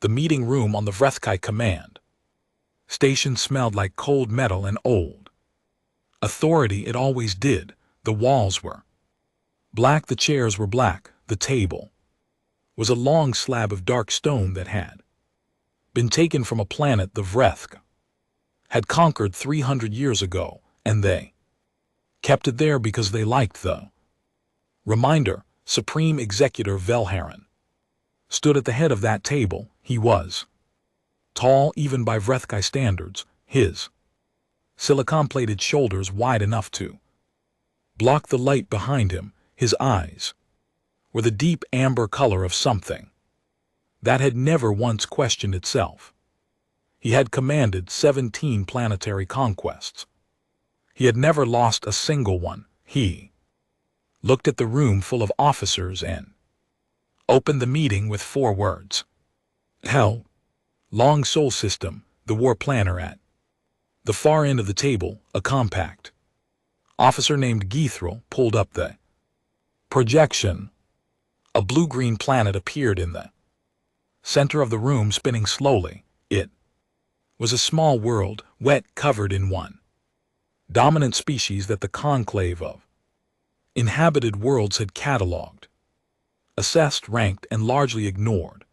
The meeting room on the Vrethkai command station smelled like cold metal and old authority. It always did. The walls were black, the chairs were black, the table was a long slab of dark stone that had been taken from a planet the Vrethk had conquered 300 years ago, and they kept it there because they liked the reminder. Supreme Executor Velharan stood at the head of that table. He was tall even by Vrethkai standards, his silicon-plated shoulders wide enough to block the light behind him. His eyes were the deep amber color of something that had never once questioned itself. He had commanded 17 planetary conquests. He had never lost a single one. He looked at the room full of officers and opened the meeting with 4 words. Hell. Long Sol System, the war planner at the far end of the table, a compact officer named Geithril pulled up the projection. A blue-green planet appeared in the center of the room, spinning slowly. It was a small world, wet, covered in one dominant species that the conclave of inhabited worlds had catalogued, assessed, ranked, and largely ignored.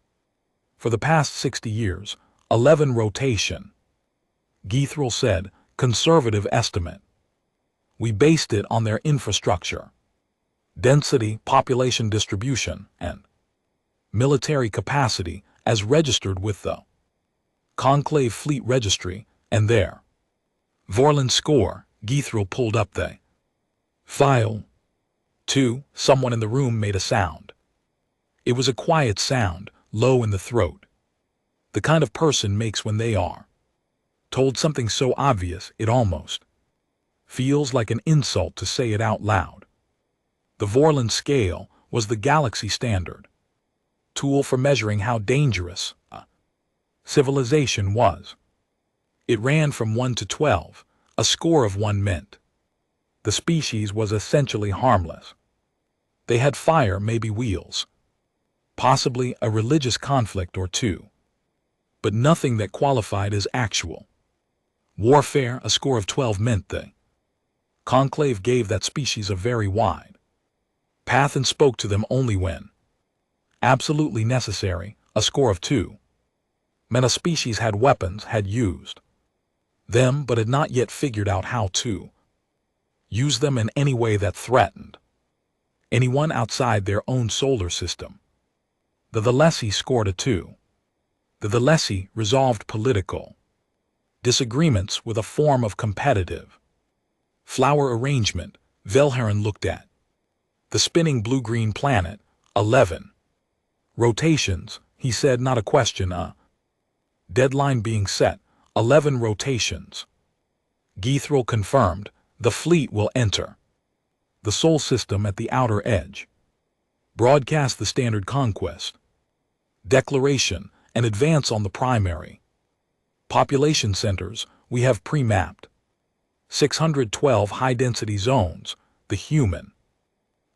For the past 60 years, 11 rotation. Geithril said, conservative estimate. We based it on their infrastructure, density, population distribution, and military capacity as registered with the Conclave Fleet Registry, and their Vorlon score. Geithril pulled up the file. 2. Someone in the room made a sound. It was a quiet sound, low in the throat. The kind of person makes when they are told something so obvious it almost feels like an insult to say it out loud. The Vorlon scale was the galaxy standard tool for measuring how dangerous a civilization was. It ran from 1 to 12. A score of 1 meant the species was essentially harmless. They had fire, maybe wheels, possibly a religious conflict or 2, but nothing that qualified as actual warfare. A score of 12 meant the Conclave gave that species a very wide path and spoke to them only when absolutely necessary. A score of 2 meant a species had weapons, had used them, but had not yet figured out how to use them in any way that threatened anyone outside their own solar system. The Valesi scored a 2. The Valesi resolved political disagreements with a form of competitive flower arrangement. Velharan looked at the spinning blue-green planet. 11 rotations, he said, not a question, a deadline being set. 11 rotations. Geithril confirmed. The fleet will enter the Sol System at the outer edge. Broadcast the standard conquest declaration and advance on the primary population centers. We have pre-mapped 612 high-density zones. The human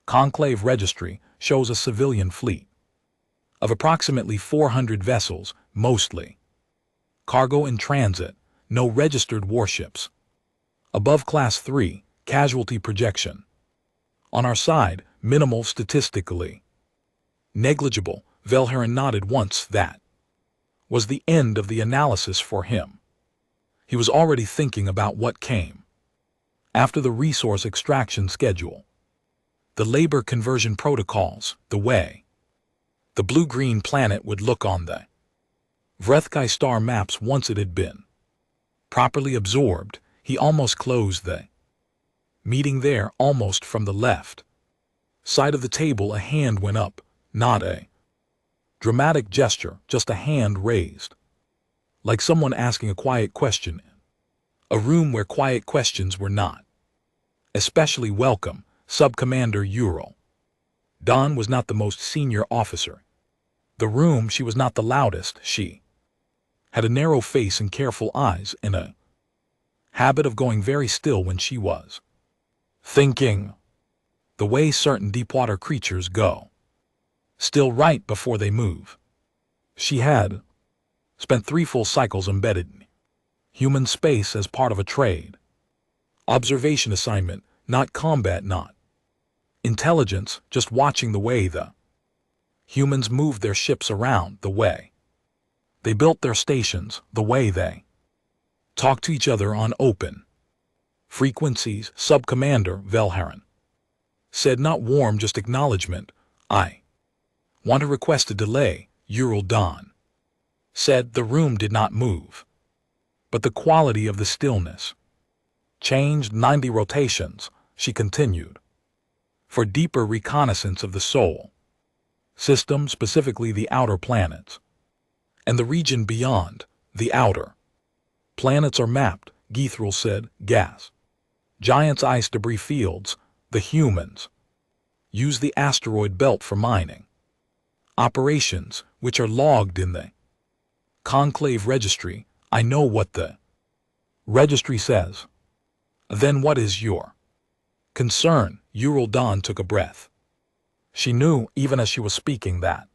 Conclave registry shows a civilian fleet of approximately 400 vessels, mostly cargo in transit, no registered warships. Above Class 3, casualty projection. On our side, minimal, statistically negligible. Velharan nodded once. That was the end of the analysis for him. He was already thinking about what came after the resource extraction schedule, the labor conversion protocols, the way the blue-green planet would look on the Vrethkai star maps once it had been properly absorbed. He almost closed the meeting there. Almost from the left side of the table, a hand went up, not a dramatic gesture, just a hand raised, like someone asking a quiet question in a room where quiet questions were not especially welcome. Sub-Commander Ural. Dawn was not the most senior officer. The room, she was not the loudest. She had a narrow face and careful eyes, and a habit of going very still when she was thinking, the way certain deepwater creatures go still right before they move. She had Spent 3 full cycles embedded in human space as part of a trade. Observation assignment, not combat, not intelligence, just watching the way the humans moved their ships around, the way they built their stations, the way they talked to each other on open frequencies. Sub-Commander Velharan said, not warm, just acknowledgement. I want to request a delay. Ural Dawn said. The room did not move, but the quality of the stillness changed. 90 rotations, she continued, for deeper reconnaissance of the soul system, specifically the outer planets and the region beyond. The outer planets are mapped, Geithril said. Gas giants, ice, debris fields. The humans use the asteroid belt for mining operations, which are logged in the Conclave Registry. I know what the registry says. Then what is your concern? Ural Dawn took a breath. She knew, even as she was speaking, that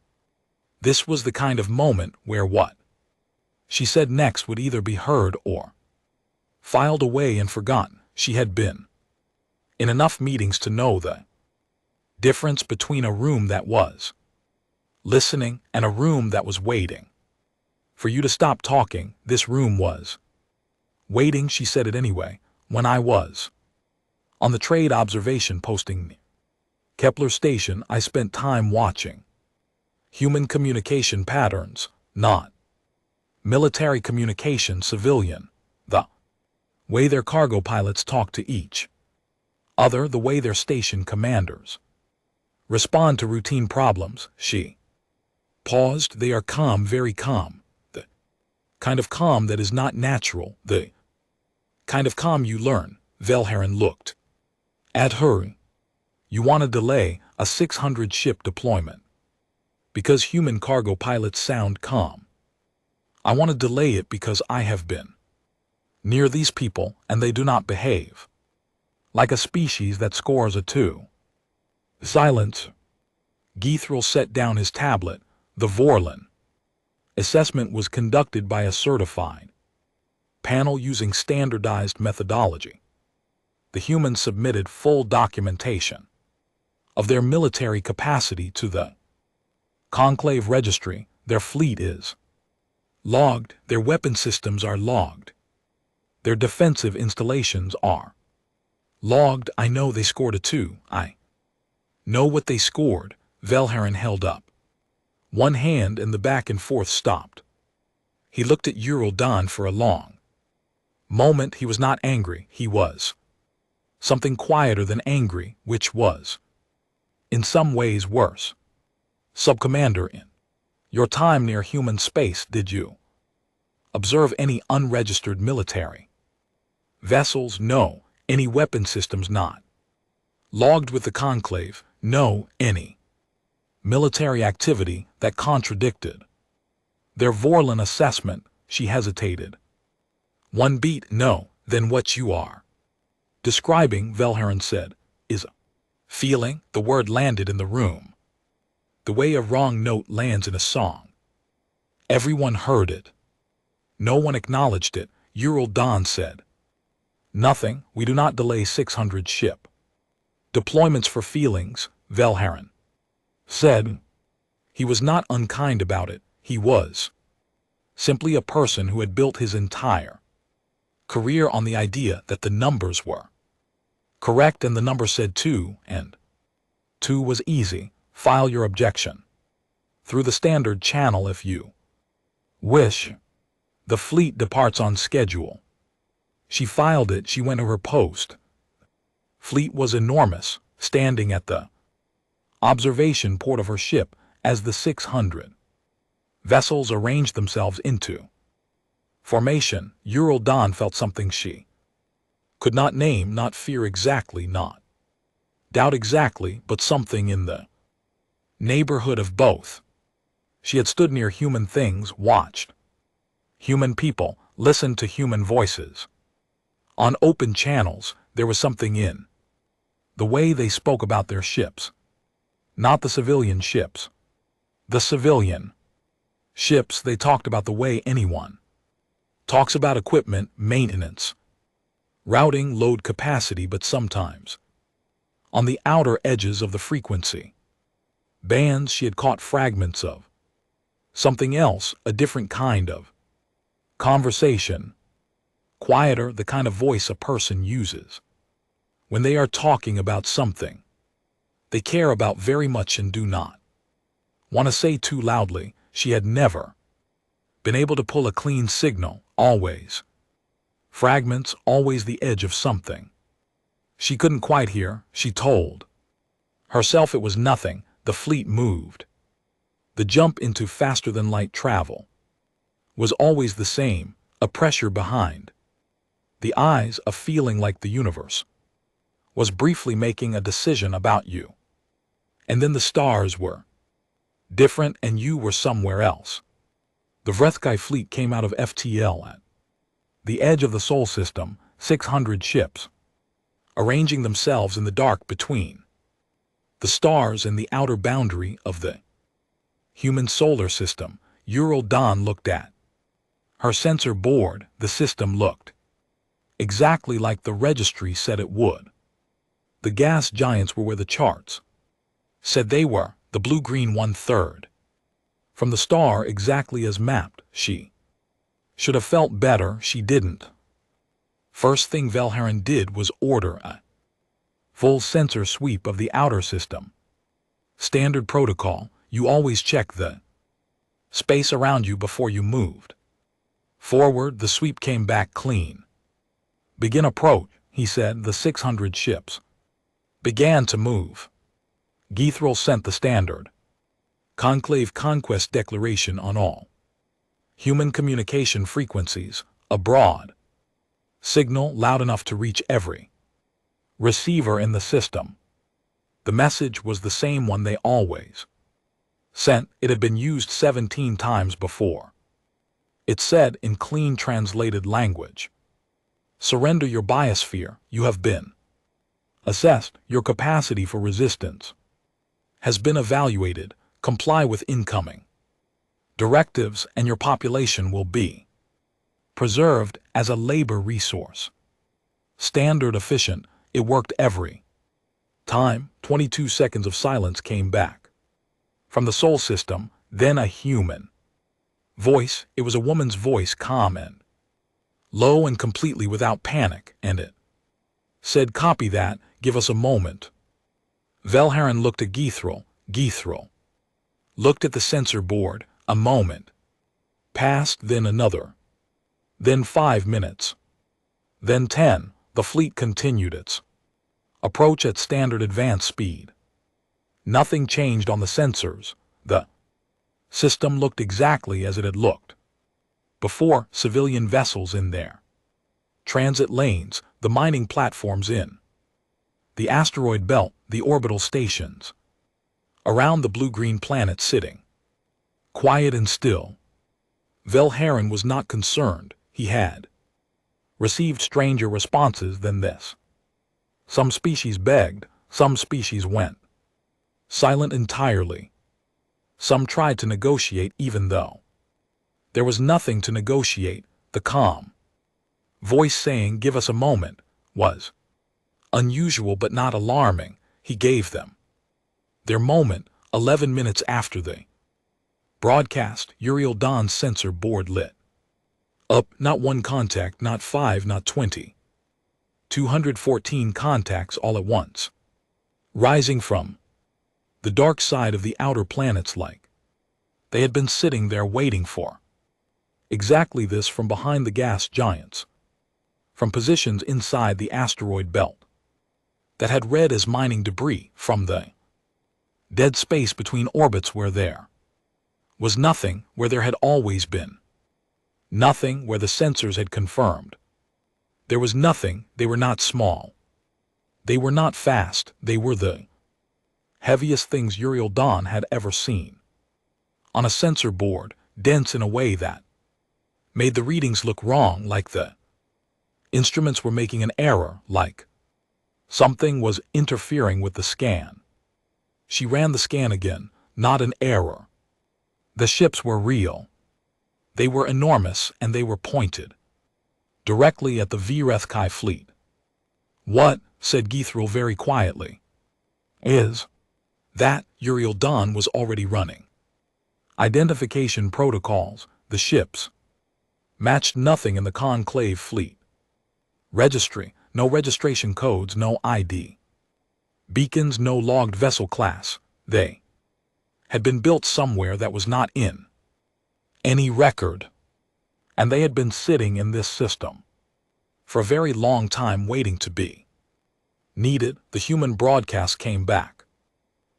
this was the kind of moment where what she said next would either be heard or filed away and forgotten. She had been in enough meetings to know the difference between a room that was listening and a room that was waiting for you to stop talking. This room was waiting. She said it anyway. When I was on the trade observation posting Kepler Station, I spent time watching human communication patterns, not military communication, civilian, the way their cargo pilots talk to each other, the way their station commanders respond to routine problems. She paused. They are calm, very calm, the kind of calm that is not natural, the kind of calm you learn. Velharan looked at her. You want to delay a 600-ship deployment because human cargo pilots sound calm. I want to delay it because I have been near these people and they do not behave like a species that scores a 2. Silence. Geithril set down his tablet. The Vorlon assessment was conducted by a certified panel using standardized methodology. The humans submitted full documentation of their military capacity to the Conclave Registry. Their fleet is logged, their weapon systems are logged, their defensive installations are logged. I know they scored a 2. I know what they scored. Velharan held up one hand and the back and forth stopped. He looked at Ural Dawn for a long moment. He was not angry. He was something quieter than angry, which was in some ways worse. Sub-Commander, in your time near human space, did you observe any unregistered military vessels? No. Any weapon systems not logged with the Conclave? No. Any military activity that contradicted their Vorlon assessment? She hesitated. One beat. No. Then what you are describing, Velharan said, is a feeling. The word landed in the room the way a wrong note lands in a song. Everyone heard it. No one acknowledged it. Ural Dawn said, nothing. We do not delay 600 ship deployments for feelings. Velharan said. He was not unkind about it. He was simply a person who had built his entire career on the idea that the numbers were correct, and the number said 2, and 2 was easy. File your objection through the standard channel if you wish. The fleet departs on schedule. She filed it. She went to her post. Fleet was enormous, standing at the observation port of her ship as the 600 vessels arranged themselves into formation. Ural Dawn felt something she could not name, not fear exactly, not doubt exactly, but something in the neighborhood of both. She had stood near human things, watched human people, listened to human voices. On open channels, there was something in the way they spoke about their ships. Not the civilian ships. The civilian Ships, they talked about the way anyone talks about equipment, maintenance, routing, load capacity, but sometimes, on the outer edges of the frequency bands, she had caught fragments of something else, a different kind of conversation, quieter, the kind of voice a person uses when they are talking about something they care about very much and do not want to say too loudly. She had never been able to pull a clean signal, always fragments, always the edge of something she couldn't quite hear. She told herself it was nothing. The fleet moved. The jump into faster-than-light travel was always the same, a pressure behind the eyes, a feeling like the universe was briefly making a decision about you. And then the stars were different and you were somewhere else. The Vrethkai fleet came out of FTL at the edge of the Sol system, 600 ships, arranging themselves in the dark between the stars and the outer boundary of the human solar system. Ural Dawn looked at her sensor board. The system looked exactly like the registry said it would. The gas giants were where the charts said they were, the blue-green 1/3. From the star exactly as mapped. She should have felt better. She didn't. First thing Velharan did was order a full sensor sweep of the outer system. Standard protocol, you always check the space around you before you moved forward. The sweep came back clean. Begin approach, he said. The 600 ships began to move. Geithril sent the standard conclave conquest declaration on all human communication frequencies, a broad signal loud enough to reach every receiver in the system. The message was the same one they always sent. It had been used 17 times before. It said in clean translated language, surrender your biosphere, you have been assessed, your capacity for resistance has been evaluated, comply with incoming directives and your population will be preserved as a labor resource. Standard efficient, it worked every time. 22 seconds of silence came back from the Sol system, then a human voice. It was a woman's voice, calm and low and completely without panic, and it said, copy that, give us a moment. Velharan looked at Geithril. Geithril looked at the sensor board. A moment passed, then another, then 5 minutes, then 10. The fleet continued its approach at standard advance speed. Nothing changed on the sensors. The system looked exactly as it had looked before. Civilian vessels in their transit lanes, the mining platforms in the asteroid belt, the orbital stations around the blue-green planet sitting quiet and still. Velharan was not concerned. He had received stranger responses than this. Some species begged, some species went silent entirely. Some tried to negotiate even though there was nothing to negotiate. The calm voice saying, give us a moment, was unusual but not alarming. He gave them their moment. 11 minutes after the broadcast, Uriel Dawn's sensor board lit up. Not one contact, not 5, not 20. 214 contacts all at once, rising from the dark side of the outer planets like they had been sitting there waiting for exactly this from behind the gas giants, from positions inside the asteroid belt that had read as mining debris, from the dead space between orbits where there was nothing, where there had always been nothing, where the sensors had confirmed there was nothing. They were not small. They were not fast. They were the heaviest things Uriel Dawn had ever seen. On a sensor board, dense in a way that made the readings look wrong, like the instruments were making an error, like something was interfering with the scan. She ran the scan again. Not an error. The ships were real. They were enormous and they were pointed directly at the HFY fleet. "What," said Gethril very quietly, "is that?" Uriel Dawn was already running. Identification protocols, the ships matched nothing in the Conclave fleet. Registry, no registration codes, no ID. Beacons, no logged vessel class. They had been built somewhere that was not in any record. And they had been sitting in this system for a very long time waiting to be needed. The human broadcast came back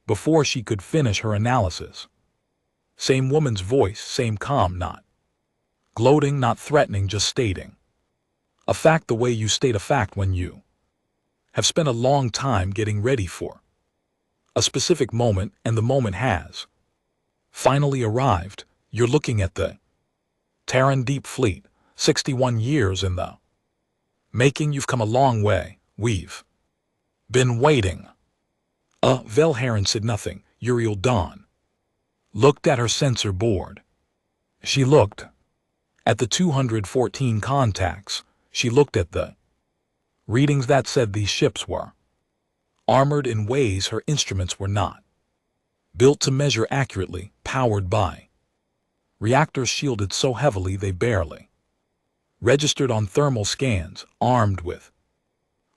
before she could finish her analysis. Same woman's voice, same calm, not gloating, not threatening, just stating a fact the way you state a fact when you have spent a long time getting ready for a specific moment, and the moment has finally arrived. You're looking at the Terran Deep Fleet, 61 years in the making. You've come a long way. We've been waiting. Velharen said nothing. Uriel Dawn looked at her sensor board. She looked at the 214 contacts. She looked at the readings that said these ships were armored in ways her instruments were not built to measure accurately, powered by reactors shielded so heavily they barely registered on thermal scans, armed with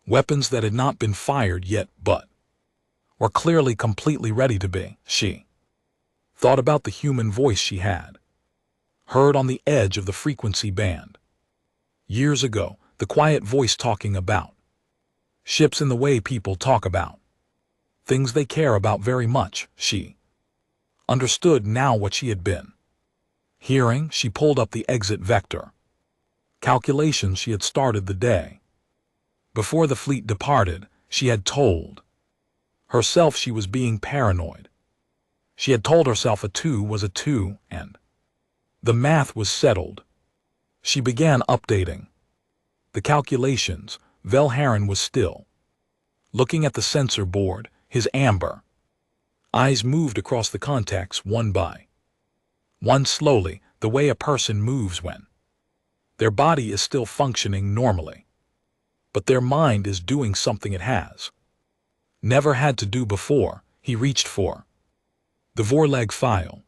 weapons that had not been fired yet but were clearly completely ready to be. She thought about the human voice she had heard on the edge of the frequency band years ago, the quiet voice talking about ships in the way people talk about things they care about very much. She understood now what she had been hearing. She pulled up the exit vector calculations she had started the day before the fleet departed. She had told herself she was being paranoid. She had told herself a 2 was a 2 and the math was settled. She began updating the calculations. Velharen was still looking at the sensor board. His amber eyes moved across the contacts one by one, slowly, the way a person moves when their body is still functioning normally, but their mind is doing something it has never had to do before. He reached for the Vorlag file.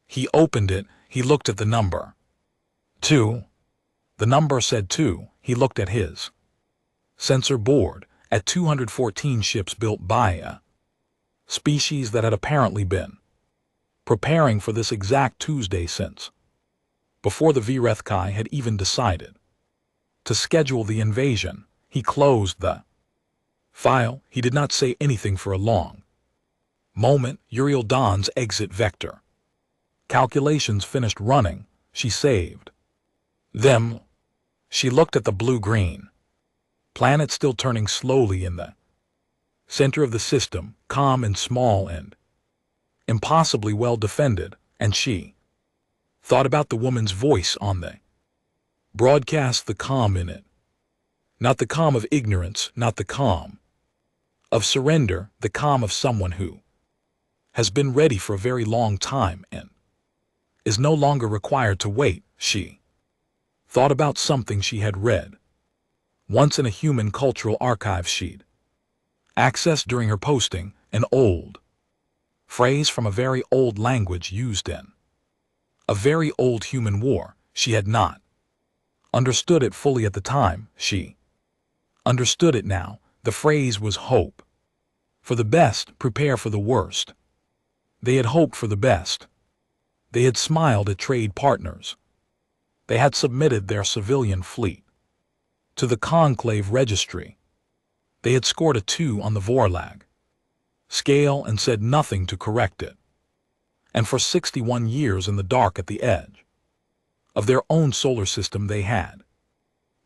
He opened it. He looked at the number 2. The number said 2. He looked at his sensor board at 214 ships built by a species that had apparently been preparing for this exact Tuesday since before the HFY had even decided to schedule the invasion. He closed the file. He did not say anything for a long moment. Uriel Dawn's exit vector calculations finished running. She saved them. She looked at the blue-green planet still turning slowly in the center of the system, calm and small and impossibly well defended, and she thought about the woman's voice on the broadcast, the calm in it. Not the calm of ignorance, not the calm of surrender, the calm of someone who has been ready for a very long time and is no longer required to wait. She thought about something she had read once in a human cultural archive sheet accessed during her posting, an old phrase from a very old language used in a very old human war. She had not understood it fully at the time. She understood it now. The phrase was hope for the best, prepare for the worst. They had hoped for the best. They had smiled at trade partners. They had submitted their civilian fleet to the Conclave registry. They had scored a 2 on the Vorlag scale and said nothing to correct it. And for 61 years in the dark at the edge of their own solar system, they had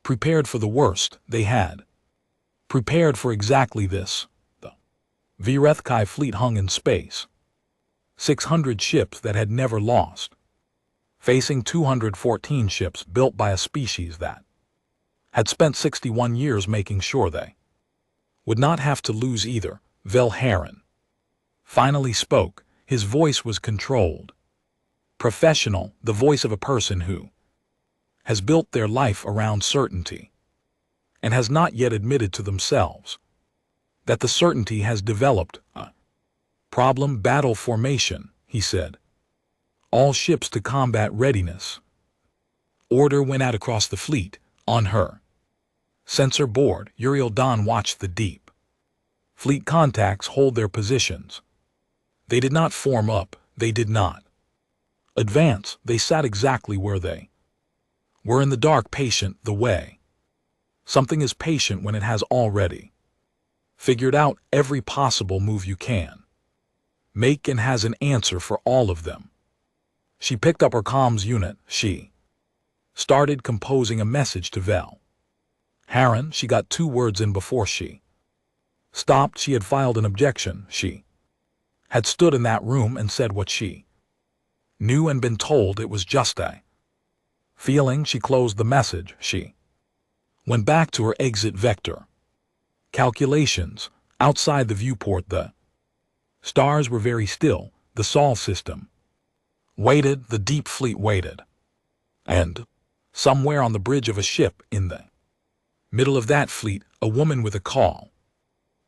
prepared for the worst. They had prepared for exactly this. The HFY fleet hung in space, 600 ships that had never lost, facing 214 ships built by a species that had spent 61 years making sure they would not have to lose either. Velharen finally spoke. His voice was controlled. Professional, the voice of a person who has built their life around certainty and has not yet admitted to themselves that the certainty has developed a problem. Battle formation, he said. All ships to combat readiness. Order went out across the fleet. On her sensor board, Uriel Dawn watched the deep fleet contacts hold their positions. They did not form up, they did not advance, they sat exactly where they were in the dark, patient the way something is patient when it has already figured out every possible move you can make and has an answer for all of them. She picked up her comms unit. She started composing a message to Vel Harren. She got 2 words in before she stopped. She had filed an objection. She had stood in that room and said what she knew and been told it was just a feeling. She closed the message. She went back to her exit vector calculations. Outside the viewport, the stars were very still. The Sol system waited. The deep fleet waited. And somewhere on the bridge of a ship in the middle of that fleet, a woman with a call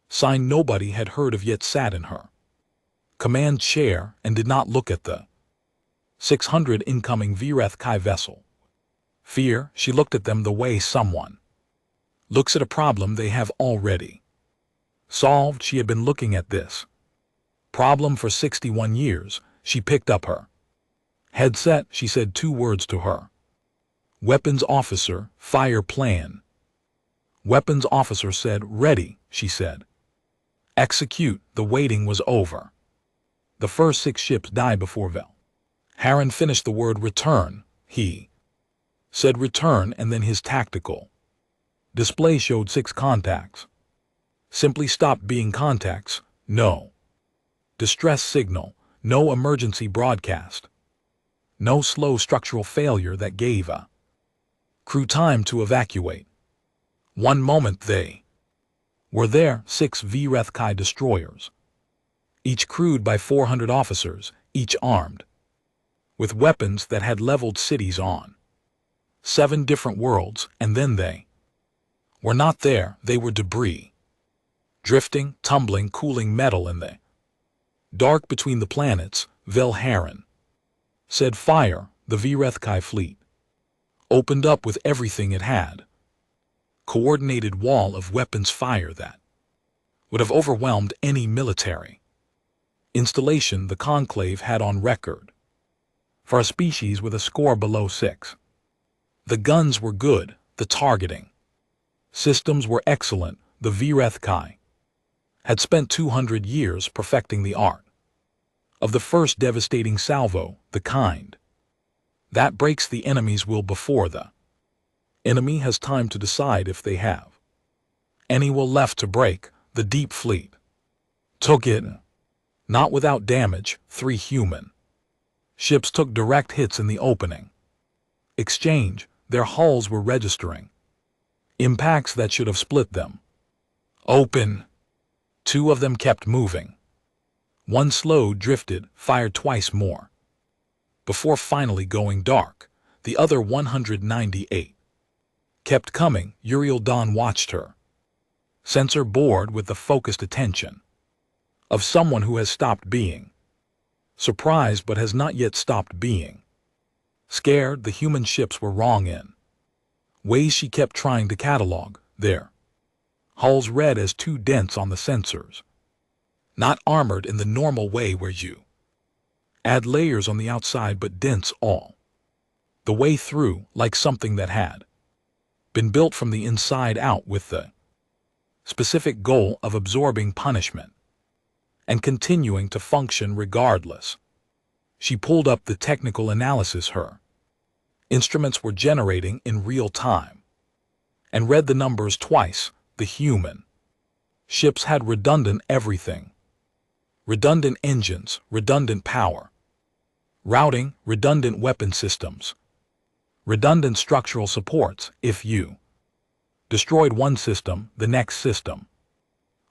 sign nobody had heard of yet sat in her command chair and did not look at the 600 incoming Vireth Kai vessel. Fear, she looked at them the way someone looks at a problem they have already solved. She had been looking at this problem for 61 years. She picked up her headset. She said 2 words to her weapons officer. Fire plan. Weapons officer said, ready, she said. Execute. The waiting was over. The first 6 ships died before Vel Harren finished the word return. He said return, and then his tactical display showed 6 contacts. Simply stopped being contacts. No distress signal. No emergency broadcast. No slow structural failure that gave a crew time to evacuate. One moment they were there. 6 Vireth Kai destroyers, each crewed by 400 officers, each armed with weapons that had leveled cities on 7 different worlds, and then they were not there. They were debris, drifting, tumbling, cooling metal in the dark between the planets. Vel Harren said fire. The Vireth Kai fleet opened up with everything it had. Coordinated wall of weapons fire that would have overwhelmed any military installation the Conclave had on record for a species with a score below 6. The guns were good. The targeting systems were excellent. The Vireth Kai had spent 200 years perfecting the art of the first devastating salvo, the kind that breaks the enemy's will before the enemy has time to decide if they have any will left to break. The deep fleet took it, not without damage. 3 human ships took direct hits in the opening exchange. Their hulls were registering impacts that should have split them open. 2 of them kept moving. 1 slowed, drifted, fired twice more before finally going dark. The other 198 kept coming. Uriel Dawn watched her sensor board with the focused attention of someone who has stopped being surprised but has not yet stopped being scared. The human ships were wrong in ways she kept trying to catalog. Their hulls read as too dense on the sensors, not armored in the normal way where you add layers on the outside, but dense all the way through, like something that had been built from the inside out with the specific goal of absorbing punishment and continuing to function regardless. She pulled up the technical analysis her instruments were generating in real time and read the numbers twice. The human ships had redundant everything. Redundant engines, redundant power, routing, redundant weapon systems, redundant structural supports. If you destroyed one system, the next system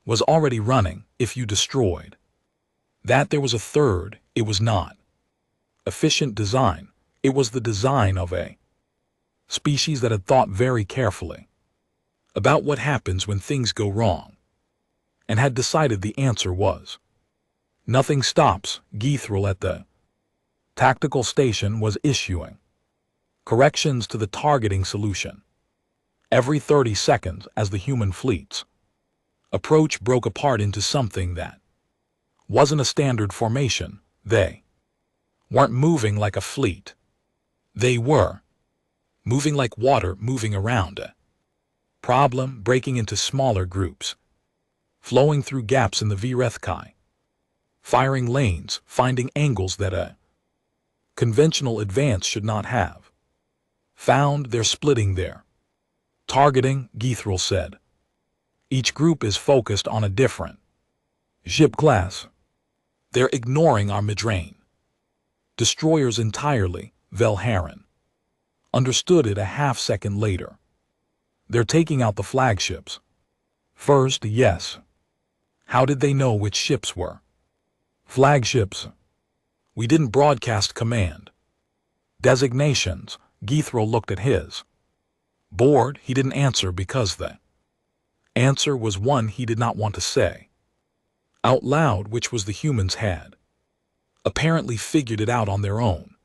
was already running. If you destroyed that, there was a third. It was not efficient design. It was the design of a species that had thought very carefully about what happens when things go wrong, and had decided the answer was nothing stops. Geithril at the tactical station was issuing corrections to the targeting solution every 30 seconds as the human fleet's approach broke apart into something that wasn't a standard formation. They weren't moving like a fleet. They were moving like water moving around a problem, breaking into smaller groups, flowing through gaps in the HFY, firing lanes, finding angles that a conventional advance should not have found. They're splitting there. Targeting, Geithril said. Each group is focused on a different ship class. They're ignoring our mid-range destroyers entirely. Velharan understood it a half-second later. They're taking out the flagships first. Yes. How did they know which ships were flagships? We didn't broadcast command designations. Geithril looked at his board. He didn't answer because the answer was one he did not want to say out loud, which was the humans had apparently figured it out on their own.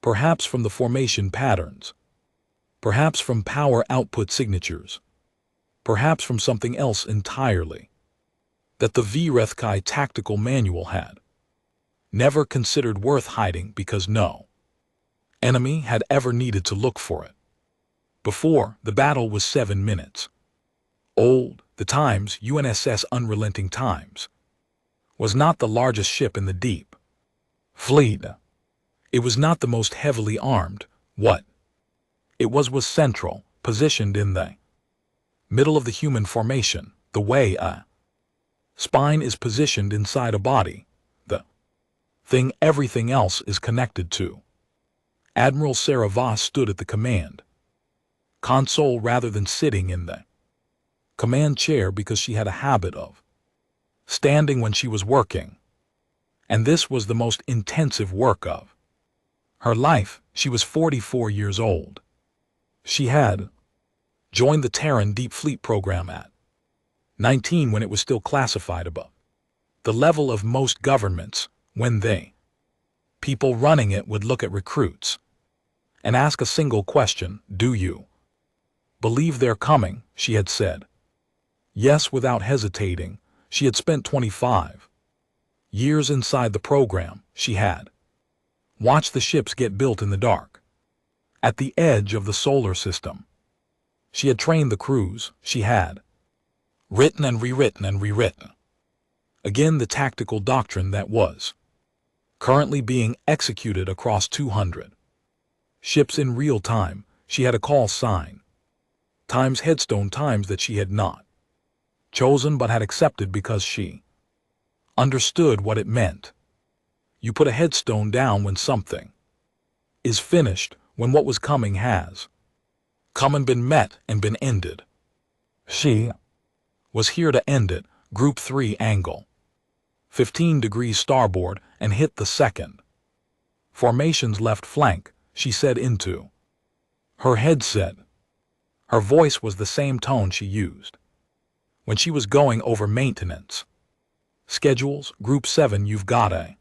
Perhaps from the formation patterns. Perhaps from power output signatures. Perhaps from something else entirely that the HFY tactical manual had never considered worth hiding, because no enemy had ever needed to look for it before. The battle was 7 minutes old. The Times, UNSS Unrelenting Times, was not the largest ship in the deep fleet. It was not the most heavily armed. What it was central, positioned in the middle of the human formation, the way a spine is positioned inside a body, the thing everything else is connected to. Admiral Sarah Voss stood at the command console rather than sitting in the command chair because she had a habit of standing when she was working, and this was the most intensive work of her life. She was 44 years old. She had joined the Terran Deep Fleet program at 19 when it was still classified above the level of most governments, when they people running it would look at recruits and ask a single question: do you believe they're coming? She had said yes without hesitating. She had spent 25 years inside the program. She had watched the ships get built in the dark at the edge of the solar system. She had trained the crews. She had written and rewritten again the tactical doctrine that was currently being executed across 200 ships in real time. She had a call sign, Times headstone, times that she had not chosen but had accepted because she understood what it meant. You put a headstone down when something is finished, when what was coming has come and been met and been ended. She was here to end it. Group 3 angle 15 degrees starboard and hit the second formation's left flank, she said into her headset. Her voice was the same tone she used when she was going over maintenance schedules. Group 7, you've got a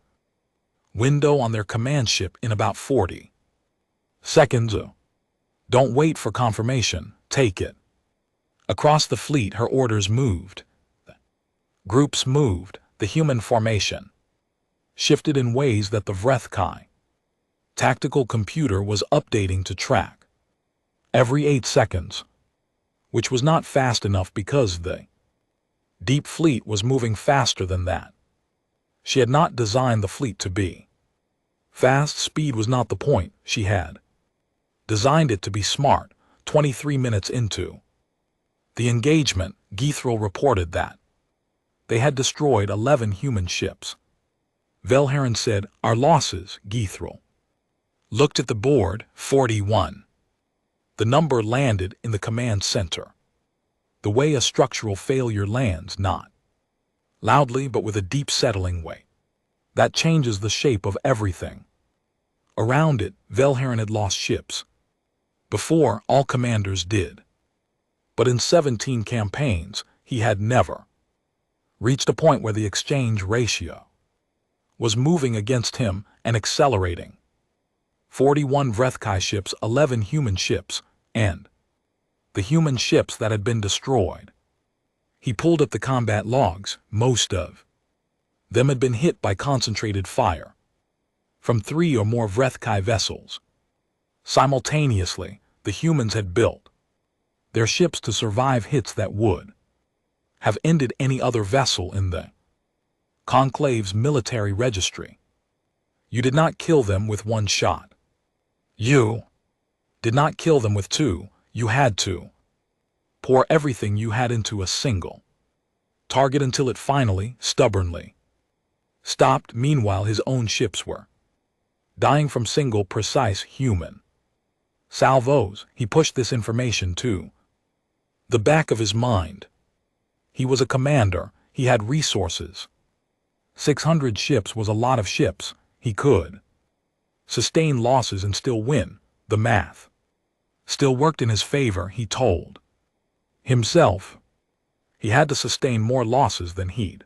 window on their command ship in about 40 seconds. Don't wait for confirmation, take it. Across the fleet her orders moved. Groups moved. The human formation shifted in ways that the HFY tactical computer was updating to track every 8 seconds, which was not fast enough because the deep fleet was moving faster than that. She had not designed the fleet to be fast. Speed was not the point. She had designed it to be smart. 23 minutes into the engagement, Geithril reported that they had destroyed 11 human ships. Velharan said, "Our losses." Geithril looked at the board. 41. The number landed in the command center, the way a structural failure lands, not loudly but with a deep settling weight that changes the shape of everything. Around it, Velharin had lost ships. Before, all commanders did. But in 17 campaigns, he had never reached a point where the exchange ratio was moving against him and accelerating. 41 Vrethkai ships, 11 human ships, and the human ships that had been destroyed. He pulled up the combat logs. Most of them had been hit by concentrated fire from 3 or more Vrethkai vessels. Simultaneously, the humans had built their ships to survive hits that would have ended any other vessel in the Conclave's military registry. You did not kill them with 1 shot. You did not kill them with 2. You had to pour everything you had into a single target until it finally, stubbornly, stopped. Meanwhile, his own ships were dying from single, precise human salvos. He pushed this information to the back of his mind. He was a commander. He had resources. 600 ships was a lot of ships. He could sustain losses and still win. The math still worked in his favor, he told himself. He had to sustain more losses than he'd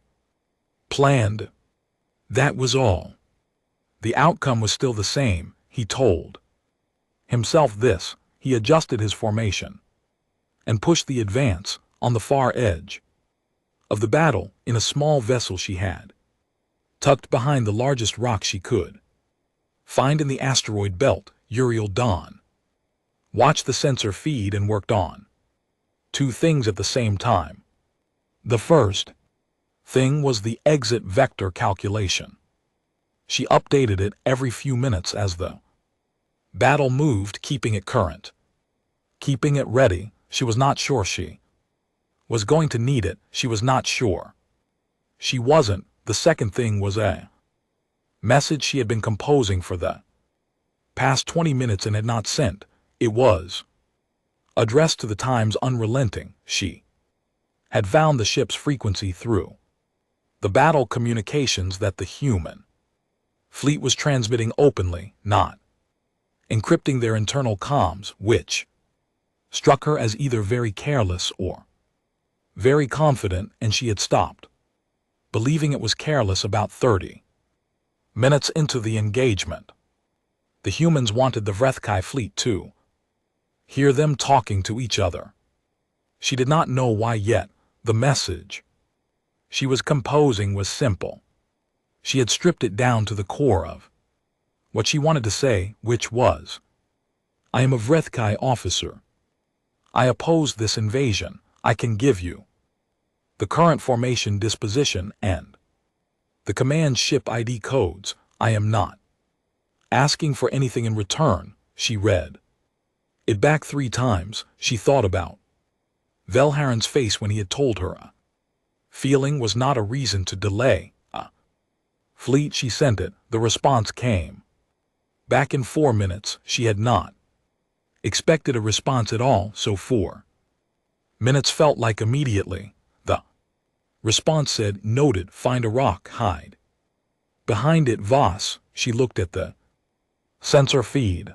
planned. That was all. The outcome was still the same, he told himself this. He adjusted his formation and pushed the advance on the far edge of the battle in a small vessel she had tucked behind the largest rock she could find in the asteroid belt. Uriel Dawn watched the sensor feed and worked on 2 things at the same time. The first thing was the exit vector calculation. She updated it every few minutes as the battle moved, keeping it current, keeping it ready. She was not sure she was going to need it. She was not sure she wasn't. The second thing was a message she had been composing for the past 20 minutes and had not sent. It was addressed to the Times Unrelenting. She had found the ship's frequency through the battle communications that the human fleet was transmitting openly, not encrypting their internal comms, which struck her as either very careless or very confident, and she had stopped believing it was careless about 30 minutes into the engagement. The humans wanted the Vrethkai fleet to hear them talking to each other. She did not know why yet. The message she was composing was simple. She had stripped it down to the core of what she wanted to say, which was, I am a Vrethkai officer. I oppose this invasion. I can give you the current formation disposition and the command ship ID codes. I am not asking for anything in return. She read it back 3 times. She thought about Velharin's face when he had told her a feeling was not a reason to delay a fleet. She sent it. The response came back in 4 minutes. She had not expected a response at all, so 4 minutes felt like immediately. The response said, noted, find a rock, hide behind it. Voss. She looked at the sensor feed.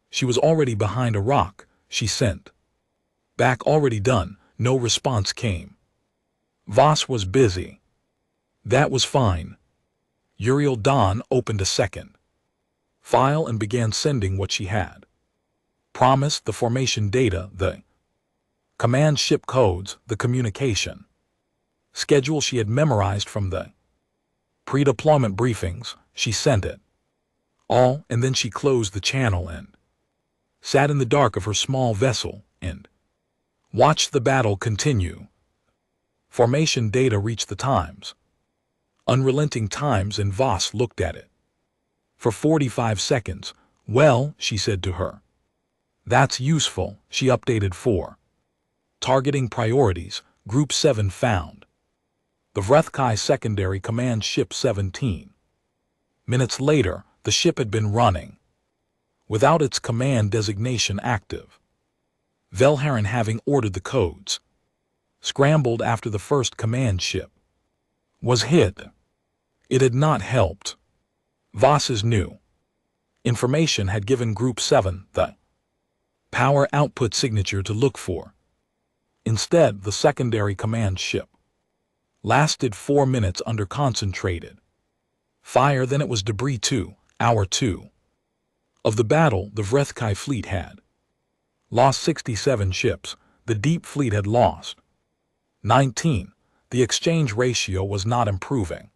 She was already behind a rock. She sent back, already done. No response came. Voss was busy. That was fine. Uriel Dawn opened a second file and began sending what she had promised: the formation data, the command ship codes, the communication schedule she had memorized from the pre-deployment briefings. She sent it all, and then she closed the channel and sat in the dark of her small vessel and watched the battle continue. Formation data reached the Times Unrelenting Times, and Voss looked at it for 45 seconds. Well, she said to her, that's useful. She updated 4 targeting priorities. Group 7 found the Vrethkai secondary command ship. 17 minutes later, the ship had been running without its command designation active. Velharin, having ordered the codes, scrambled after the first command ship was hit. It had not helped. Voss's new Information had given Group 7 the power output signature to look for. Instead, the secondary command ship lasted 4 minutes under concentrated fire, then it was debris 2, hour 2. Of the battle, the Vrethkai fleet had lost 67 ships, the Deep Fleet had lost 19. The exchange ratio was not improving.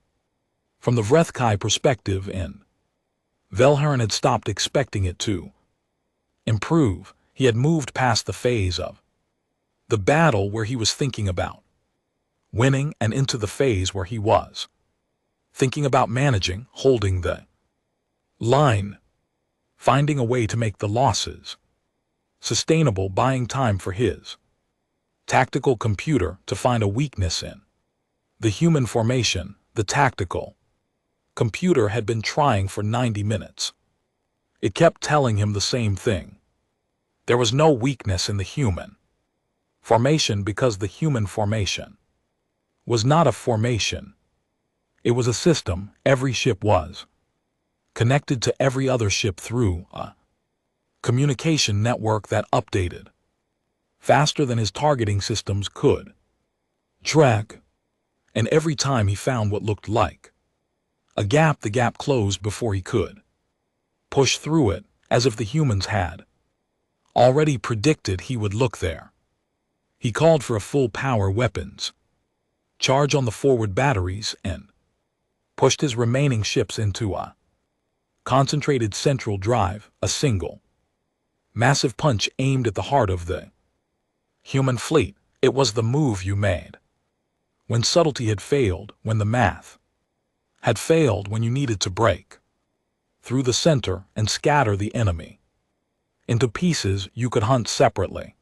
From the Vrethkai perspective in, Velharan had stopped expecting it to improve. He had moved past the phase of the battle where he was thinking about winning and into the phase where he was thinking about managing, holding the line, finding a way to make the losses sustainable, buying time for his tactical computer to find a weakness in the human formation. The tactical computer had been trying for 90 minutes. It kept telling him the same thing. There was no weakness in the human formation because the human formation was not a formation. It was a system. Every ship was connected to every other ship through a communication network that updated faster than his targeting systems could track. And every time he found what looked like a gap, the gap closed before he could push through it, as if the humans had already predicted he would look there. He called for a full power weapons charge on the forward batteries and pushed his remaining ships into a concentrated central drive, a single massive punch aimed at the heart of the human fleet. It was the move you made when subtlety had failed, when the math had failed, when you needed to break through the center and scatter the enemy into pieces you could hunt separately.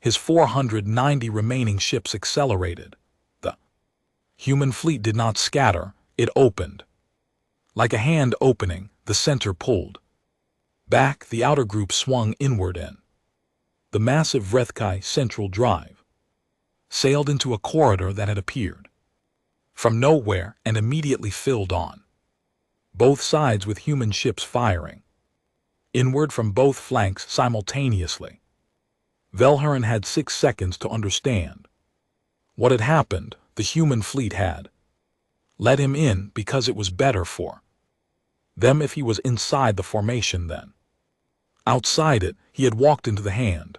His 490 remaining ships accelerated. The human fleet did not scatter, it opened. Like a hand opening, the center pulled back, the outer group swung inward in. The massive Vrethkai central drive sailed into a corridor that had appeared from nowhere and immediately filled on both sides with human ships firing inward from both flanks simultaneously. Velharan had 6 seconds to understand what had happened. The human fleet had let him in because it was better for them if he was inside the formation than outside it. He had walked into the hand.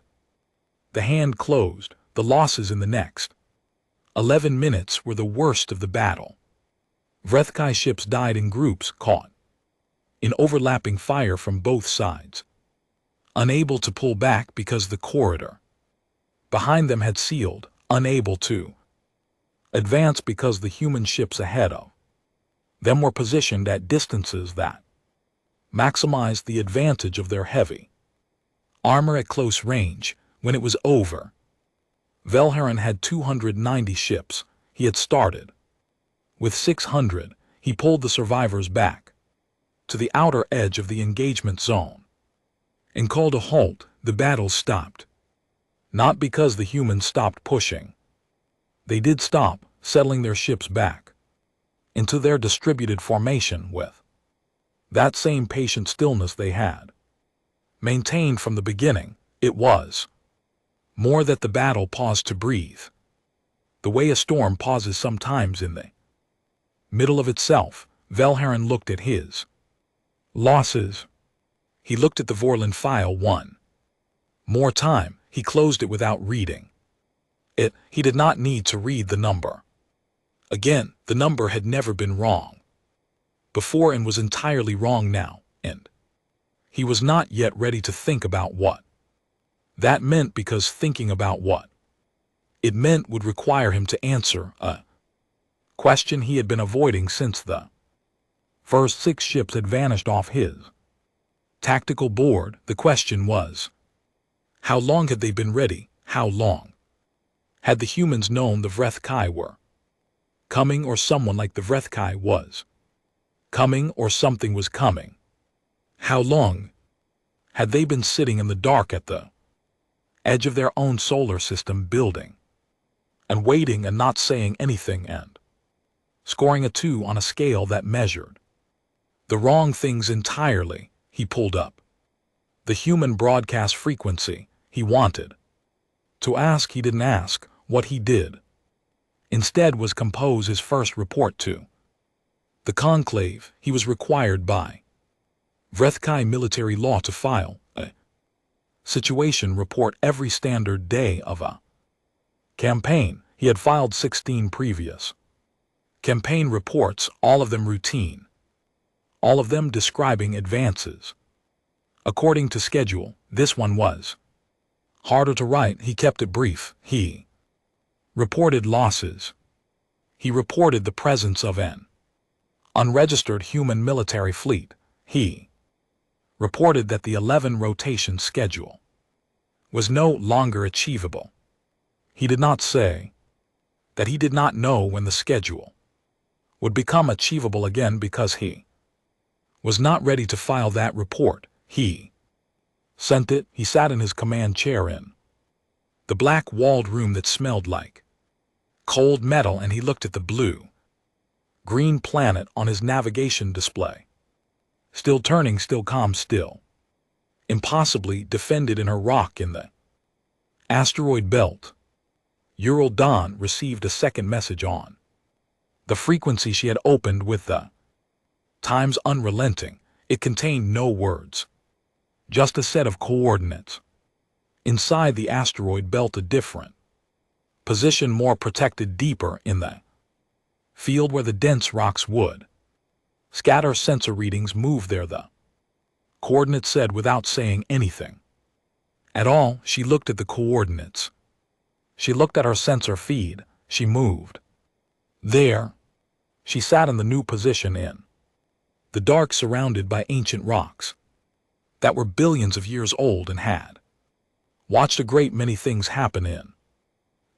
The hand closed. The losses in the next 11 minutes were the worst of the battle. Vrethkai ships died in groups, caught in overlapping fire from both sides, unable to pull back because the corridor behind them had sealed, unable to advance because the human ships ahead of them were positioned at distances that maximized the advantage of their heavy armor at close range. When it was over, Velharan had 290 ships. He had started with 600. He pulled the survivors back to the outer edge of the engagement zone and called a halt. The battle stopped. Not because the humans stopped pushing. They did stop, settling their ships back into their distributed formation with that same patient stillness they had maintained from the beginning. It was more that the battle paused to breathe, the way a storm pauses sometimes in the middle of itself. Velharan looked at his losses. He looked at the Vorlon file one more time. He closed it without reading it. He did not need to read the number again. The number had never been wrong before and was entirely wrong now, and he was not yet ready to think about what that meant, because thinking about what it meant would require him to answer a question he had been avoiding since the first 6 ships had vanished off his tactical board. The question was, how long had they been ready? How long had the humans known the Vrethkai were coming, or someone like the Vrethkai was coming, or something was coming? How long had they been sitting in the dark at the edge of their own solar system, building and waiting and not saying anything and scoring a 2 on a scale that measured the wrong things entirely? he pulled up. The human broadcast frequency he wanted. To ask, he didn't ask. What he did instead was compose his first report to the conclave. He was required by Vrethkai military law to file a situation report every standard day of a campaign. He had filed 16 previous campaign reports, all of them routine, all of them describing advances according to schedule. This one was harder to write. He kept it brief. He reported losses. He reported the presence of an unregistered human military fleet. He reported that the 11 rotation schedule was no longer achievable. He did not say that he did not know when the schedule would become achievable again because he was not ready to file that report. He sent it. He sat in his command chair in the black-walled room that smelled like cold metal, and he looked at the blue-green planet on his navigation display. Still turning, still calm, still impossibly defended in her rock in the asteroid belt. Ural Dawn received a second message on the frequency she had opened with the times unrelenting. It contained no words, just a set of coordinates. Inside the asteroid belt, a different position, more protected, deeper in the field where the dense rocks would scatter sensor readings. Move there, the coordinates said without saying anything at all. She looked at the coordinates. She looked at her sensor feed. She moved. There, she sat in the new position in the dark, surrounded by ancient rocks that were billions of years old and had watched a great many things happen in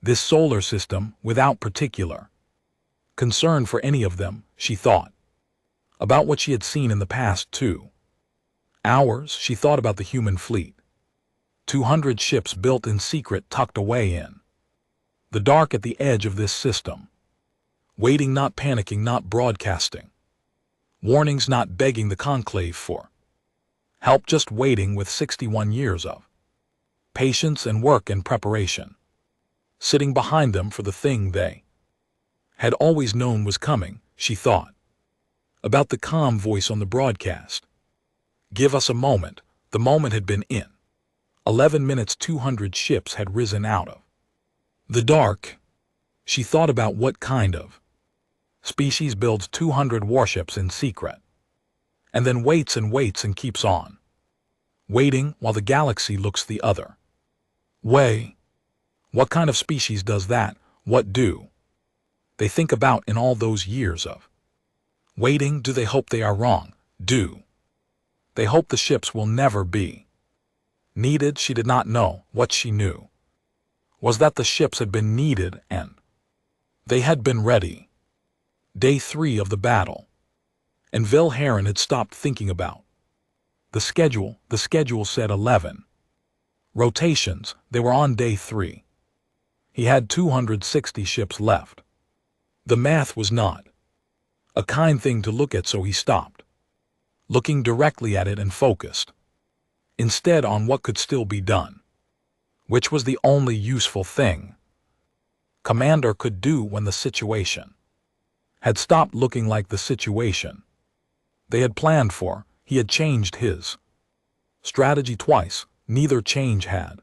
this solar system without particular concern for any of them. She thought about what she had seen in the past 2 hours. She thought about the human fleet. 200 ships built in secret, tucked away in the dark at the edge of this system, waiting, not panicking, not broadcasting warnings, not begging the conclave for help, just waiting with 61 years of patience and work and preparation sitting behind them for the thing they had always known was coming. She thought about the calm voice on the broadcast. Give us a moment. The moment had been in 11 minutes. 200 ships had risen out of the dark. She thought about what kind of species builds 200 warships in secret and then waits and waits and keeps on waiting while the galaxy looks the other way. What kind of species does that? What do they think about in all those years of waiting? Do they hope they are wrong? Do they hope the ships will never be needed? She did not know. What she knew was that the ships had been needed and they had been ready. Day 3 of the battle, and Vilharen had stopped thinking about the schedule. The schedule said 11 rotations. They were on day 3. He had 260 ships left. The math was not a kind thing to look at, so he stopped looking directly at it and focused instead on what could still be done, which was the only useful thing Commander could do when the situation had stopped looking like the situation they had planned for. He had changed his strategy twice. Neither change had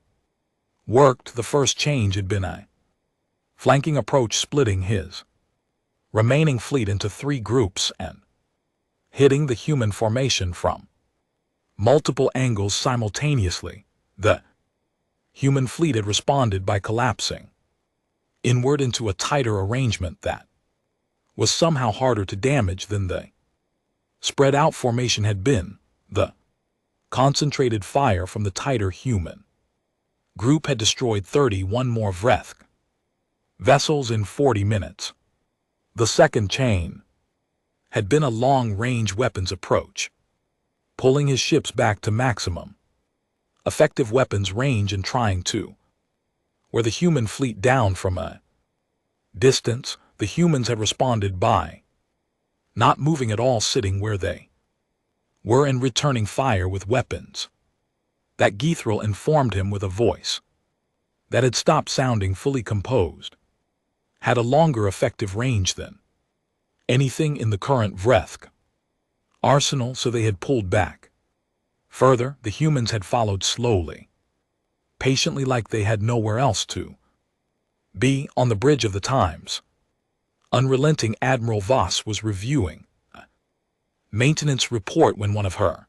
worked. The first change had been a flanking approach, splitting his remaining fleet into 3 groups and hitting the human formation from multiple angles simultaneously. The human fleet had responded by collapsing inward into a tighter arrangement that was somehow harder to damage than the spread out formation had been. The concentrated fire from the tighter human group had destroyed 31 more Vreth vessels in 40 minutes. The second chain had been a long-range weapons approach, pulling his ships back to maximum effective weapons range and trying to wear the human fleet down from a distance. The humans had responded by not moving at all, sitting where they were in returning fire with weapons. That Geithril informed him with a voice that had stopped sounding fully composed, had a longer effective range than anything in the current Vrethk arsenal, so they had pulled back. Further, the humans had followed slowly, patiently, like they had nowhere else to be. On the bridge of the Times, unrelenting Admiral Voss was reviewing a maintenance report when one of her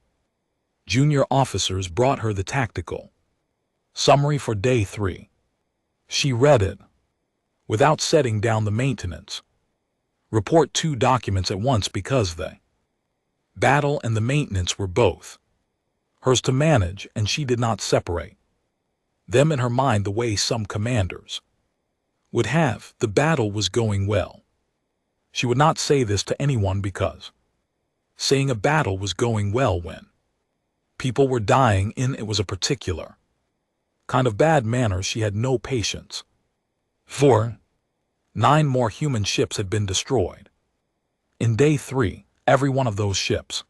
junior officers brought her the tactical summary for Day 3. She read it without setting down the maintenance report, 2 documents at once, because the battle and the maintenance were both hers to manage, and she did not separate them in her mind the way some commanders would have. The battle was going well. She would not say this to anyone, because saying a battle was going well when people were dying in it was a particular kind of bad manner she had no patience for. 9 more human ships had been destroyed. In Day 3, every one of those ships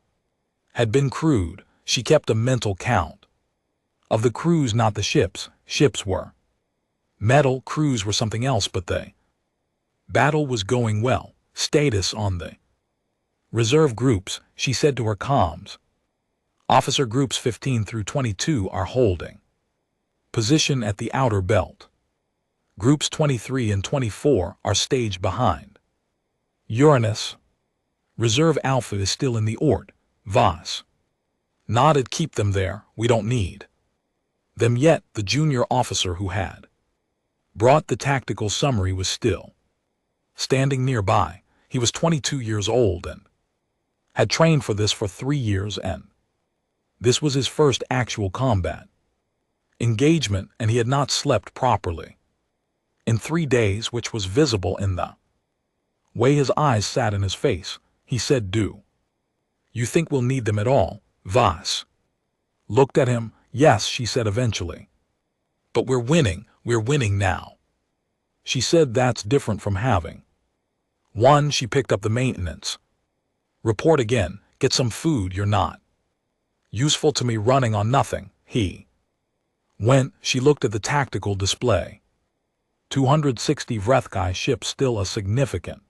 had been crewed. She kept a mental count of the crews, not the ships. Ships were metal, crews were something else, but the battle was going well. Status on the reserve groups, she said to her comms. Officer groups 15 through 22 are holding position at the outer belt. Groups 23 and 24 are staged behind Uranus. Reserve Alpha is still in the Ort. Voss nodded. Keep them there, we don't need them yet. The junior officer who had brought the tactical summary was still standing nearby. He was 22 years old and had trained for this for 3 years, and this was his first actual combat engagement, and he had not slept properly in 3 days, which was visible in the way his eyes sat in his face. He said, "Do you think we'll need them at all?" Voss looked at him. "Yes," she said eventually. "But we're winning now." She said, "That's different from having one." She picked up the maintenance report again. "Get some food, you're not useful to me running on nothing." He went. She looked at the tactical display. 260 Vrethkai ships, still a significant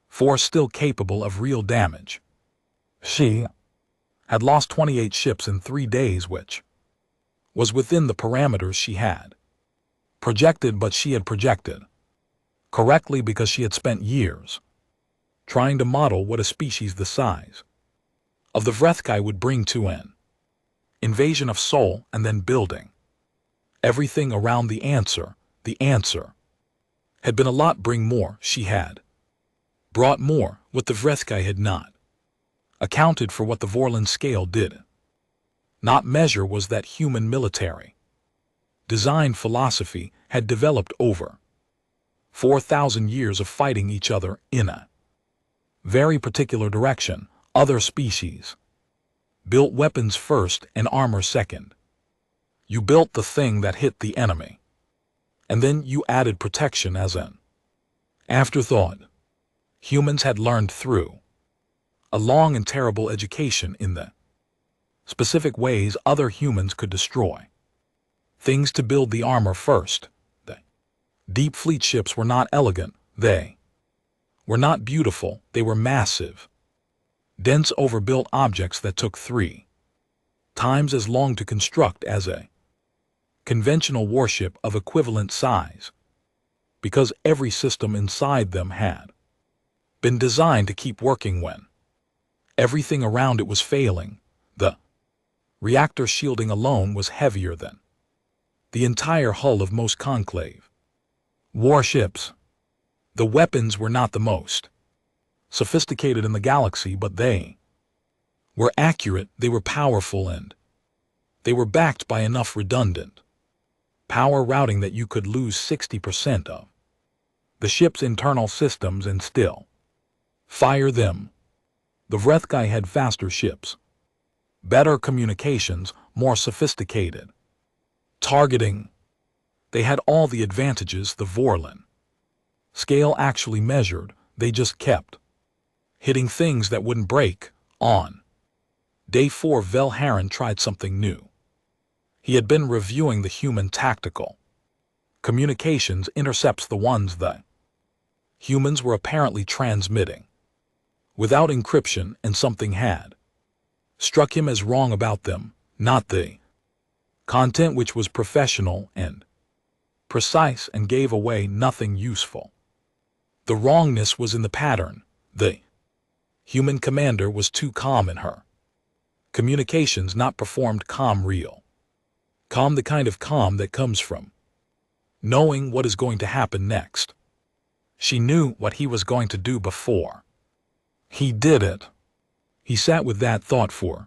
force, still capable of real damage. She had lost 28 ships in 3 days, which was within the parameters she had projected, but she had projected correctly because she had spent years trying to model what a species the size of the Vrethkai would bring to an invasion of Sol, and then building everything around the answer. The answer had been a lot. Bring more. She had brought more. What the Vrethkai had not accounted for, what the Vorlon scale did not measure, was that human military design philosophy had developed over 4,000 years of fighting each other in a very particular direction. Other species built weapons first and armor second. You built the thing that hit the enemy, and then you added protection as an afterthought. Humans had learned through a long and terrible education in the specific ways other humans could destroy things to build the armor first. The deep fleet ships were not elegant. They were not beautiful. They were massive, dense, overbuilt objects that took 3 times as long to construct as a conventional warship of equivalent size, because every system inside them had been designed to keep working when everything around it was failing. The reactor shielding alone was heavier than the entire hull of most conclave warships. The weapons were not the most sophisticated in the galaxy, but they were accurate, they were powerful, and they were backed by enough redundant power routing that you could lose 60% of the ship's internal systems and still fire them. The Vrethkai had faster ships, better communications, more sophisticated targeting. They had all the advantages the Vorlon scale actually measured. They just kept hitting things that wouldn't break. On Day 4, Velharan tried something new. He had been reviewing the human tactical communications intercepts, the ones the humans were apparently transmitting without encryption, and something had struck him as wrong about them, not the content, which was professional and precise and gave away nothing useful. The wrongness was in the pattern. The human commander was too calm in her communications, not performed calm, real calm, the kind of calm that comes from knowing what is going to happen next. She knew what he was going to do before he did it. He sat with that thought for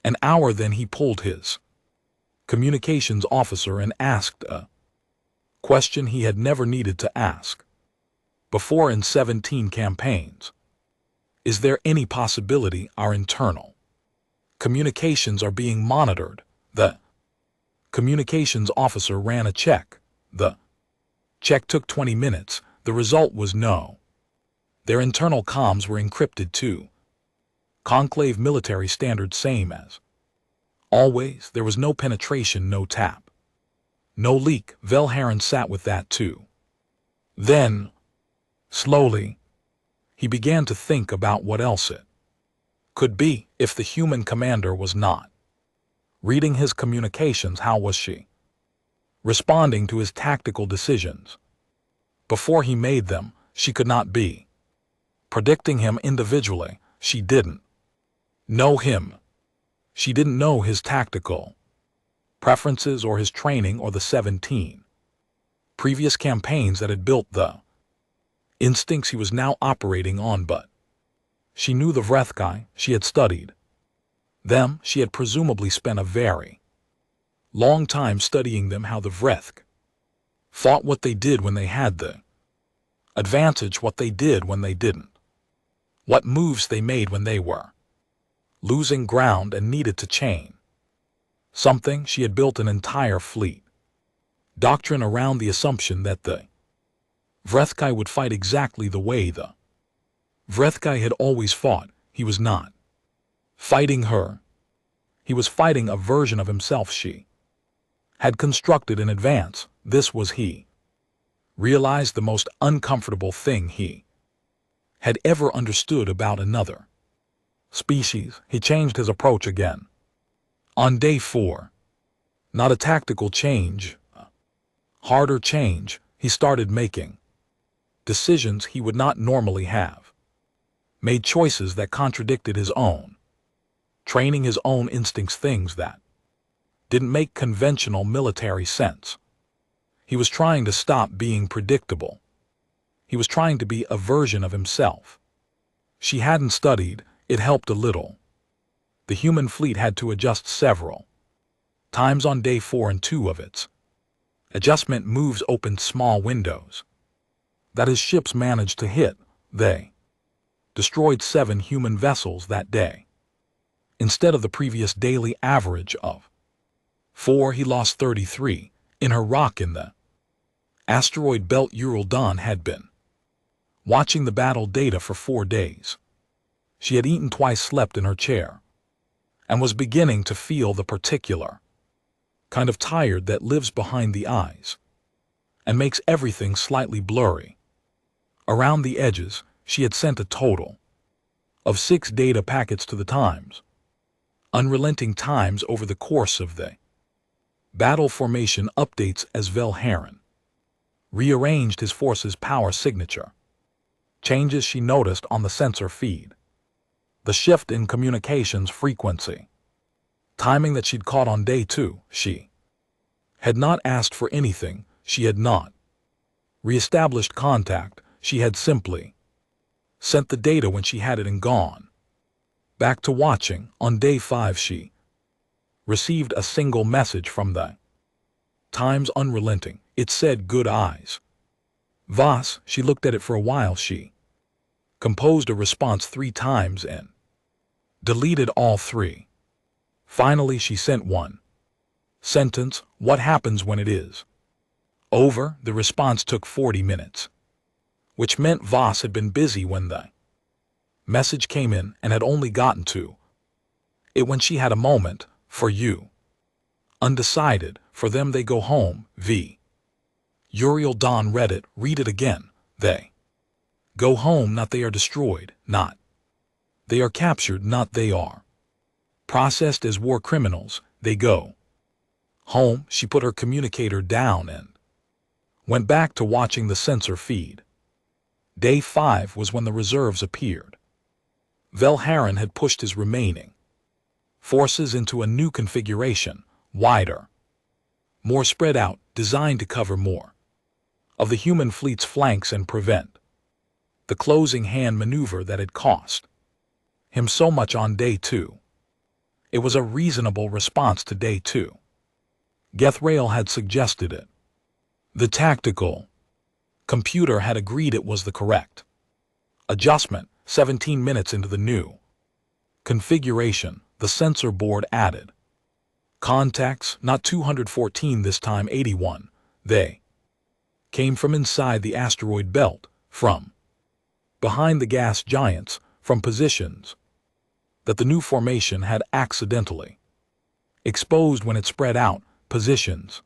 an hour, then he pulled his communications officer and asked a question he had never needed to ask before in 17 campaigns. Is there any possibility our internal communications are being monitored? The communications officer ran a check. The check took 20 minutes. The result was no. Their internal comms were encrypted too. Conclave military standard, same as always. There was no penetration, no tap, no leak. Velharan sat with that too. Then, slowly, he began to think about what else it could be. If the human commander was not reading his communications, how was she responding to his tactical decisions? Before he made them, she could not be predicting him individually. She didn't know him. She didn't know his tactical preferences or his training or the 17 previous campaigns that had built the instincts he was now operating on, but she knew the Vrethkai. She had studied them. She had presumably spent a very long time studying them, how the Vrethk thought, what they did when they had the advantage, what they did when they didn't, what moves they made when they were losing ground and needed to chain something. She had built an entire fleet doctrine around the assumption that the Vrethkai would fight exactly the way the Vrethkai had always fought. He was not fighting her. He was fighting a version of himself she had constructed in advance. This was, he realized, the most uncomfortable thing he had ever understood about another species. He changed his approach again. On day 4, not a tactical change, a harder change. He started making decisions he would not normally have made, choices that contradicted his own training, his own instincts, things that didn't make conventional military sense. He was trying to stop being predictable. He was trying to be a version of himself. She hadn't studied. It helped a little. The human fleet had to adjust several times on day 4, and 2 of its adjustment moves opened small windows that his ships managed to hit. They destroyed 7 human vessels that day. Instead of the previous daily average of 4, he lost 33 in her rock in the asteroid belt. Ural had been watching the battle data for 4 days. She had eaten twice, slept in her chair, and was beginning to feel the particular kind of tired that lives behind the eyes and makes everything slightly blurry around the edges. She had sent a total of 6 data packets to the Times, Unrelenting Times, over the course of the battle formation updates as Velharan rearranged his force's power signature. Changes she noticed on the sensor feed, the shift in communications frequency, timing that she'd caught on day 2. She had not asked for anything. She had not reestablished contact. She had simply sent the data when she had it and gone back to watching. On day 5, she received a single message from the Times Unrelenting. It said, "Good eyes, Voss." She looked at it for a while. She composed a response 3 times and deleted all 3. Finally, she sent one sentence, "What happens when it is over?" The response took 40 minutes, which meant Voss had been busy when the message came in and had only gotten to It when she had a moment, for you. Undecided, for them they go home, v. Uriel Dawn read it, read it again, they. Go home, not they are destroyed, not. They are captured, not they are. Processed as war criminals, they go. Home, she put her communicator down and went back to watching the sensor feed. Day 5 was when the reserves appeared. Velharan had pushed his remaining forces into a new configuration, wider, more spread out, designed to cover more of the human fleet's flanks and prevent the closing hand maneuver that had cost him so much on Day 2. It was a reasonable response to Day 2. Gethrael had suggested it. The tactical computer had agreed it was the correct adjustment. 17 minutes into the new configuration, the sensor board added contacts, not 214 this time, 81. They came from inside the asteroid belt, from behind the gas giants, from positions that the new formation had accidentally exposed when it spread out, positions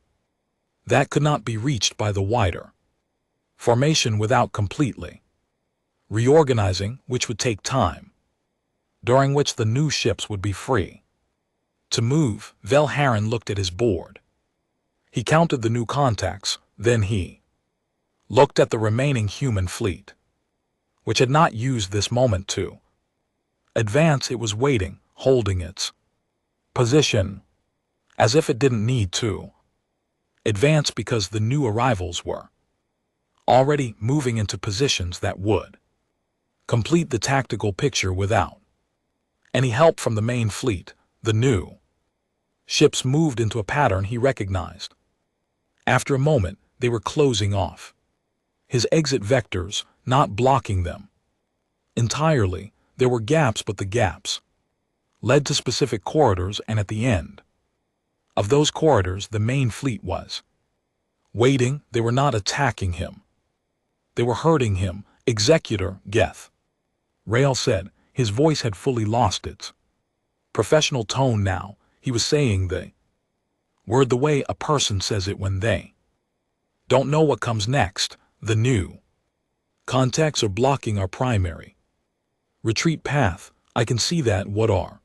that could not be reached by the wider formation without completely reorganizing, which would take time, during which the new ships would be free to move. Velharan looked at his board. He counted the new contacts, then he looked at the remaining human fleet, which had not used this moment to advance. It was waiting, holding its position, as if it didn't need to advance because the new arrivals were already moving into positions that would complete the tactical picture without any help from the main fleet. The new ships moved into a pattern he recognized. After a moment, they were closing off his exit vectors, not blocking them entirely. There were gaps, but the gaps led to specific corridors, and at the end of those corridors the main fleet was waiting. They were not attacking him. They were hurting him. Executor Geth Rail said. His voice had fully lost its professional tone now. He was saying the word the way a person says it when they don't know what comes next. The new contacts are blocking our primary retreat path. I can see that. What are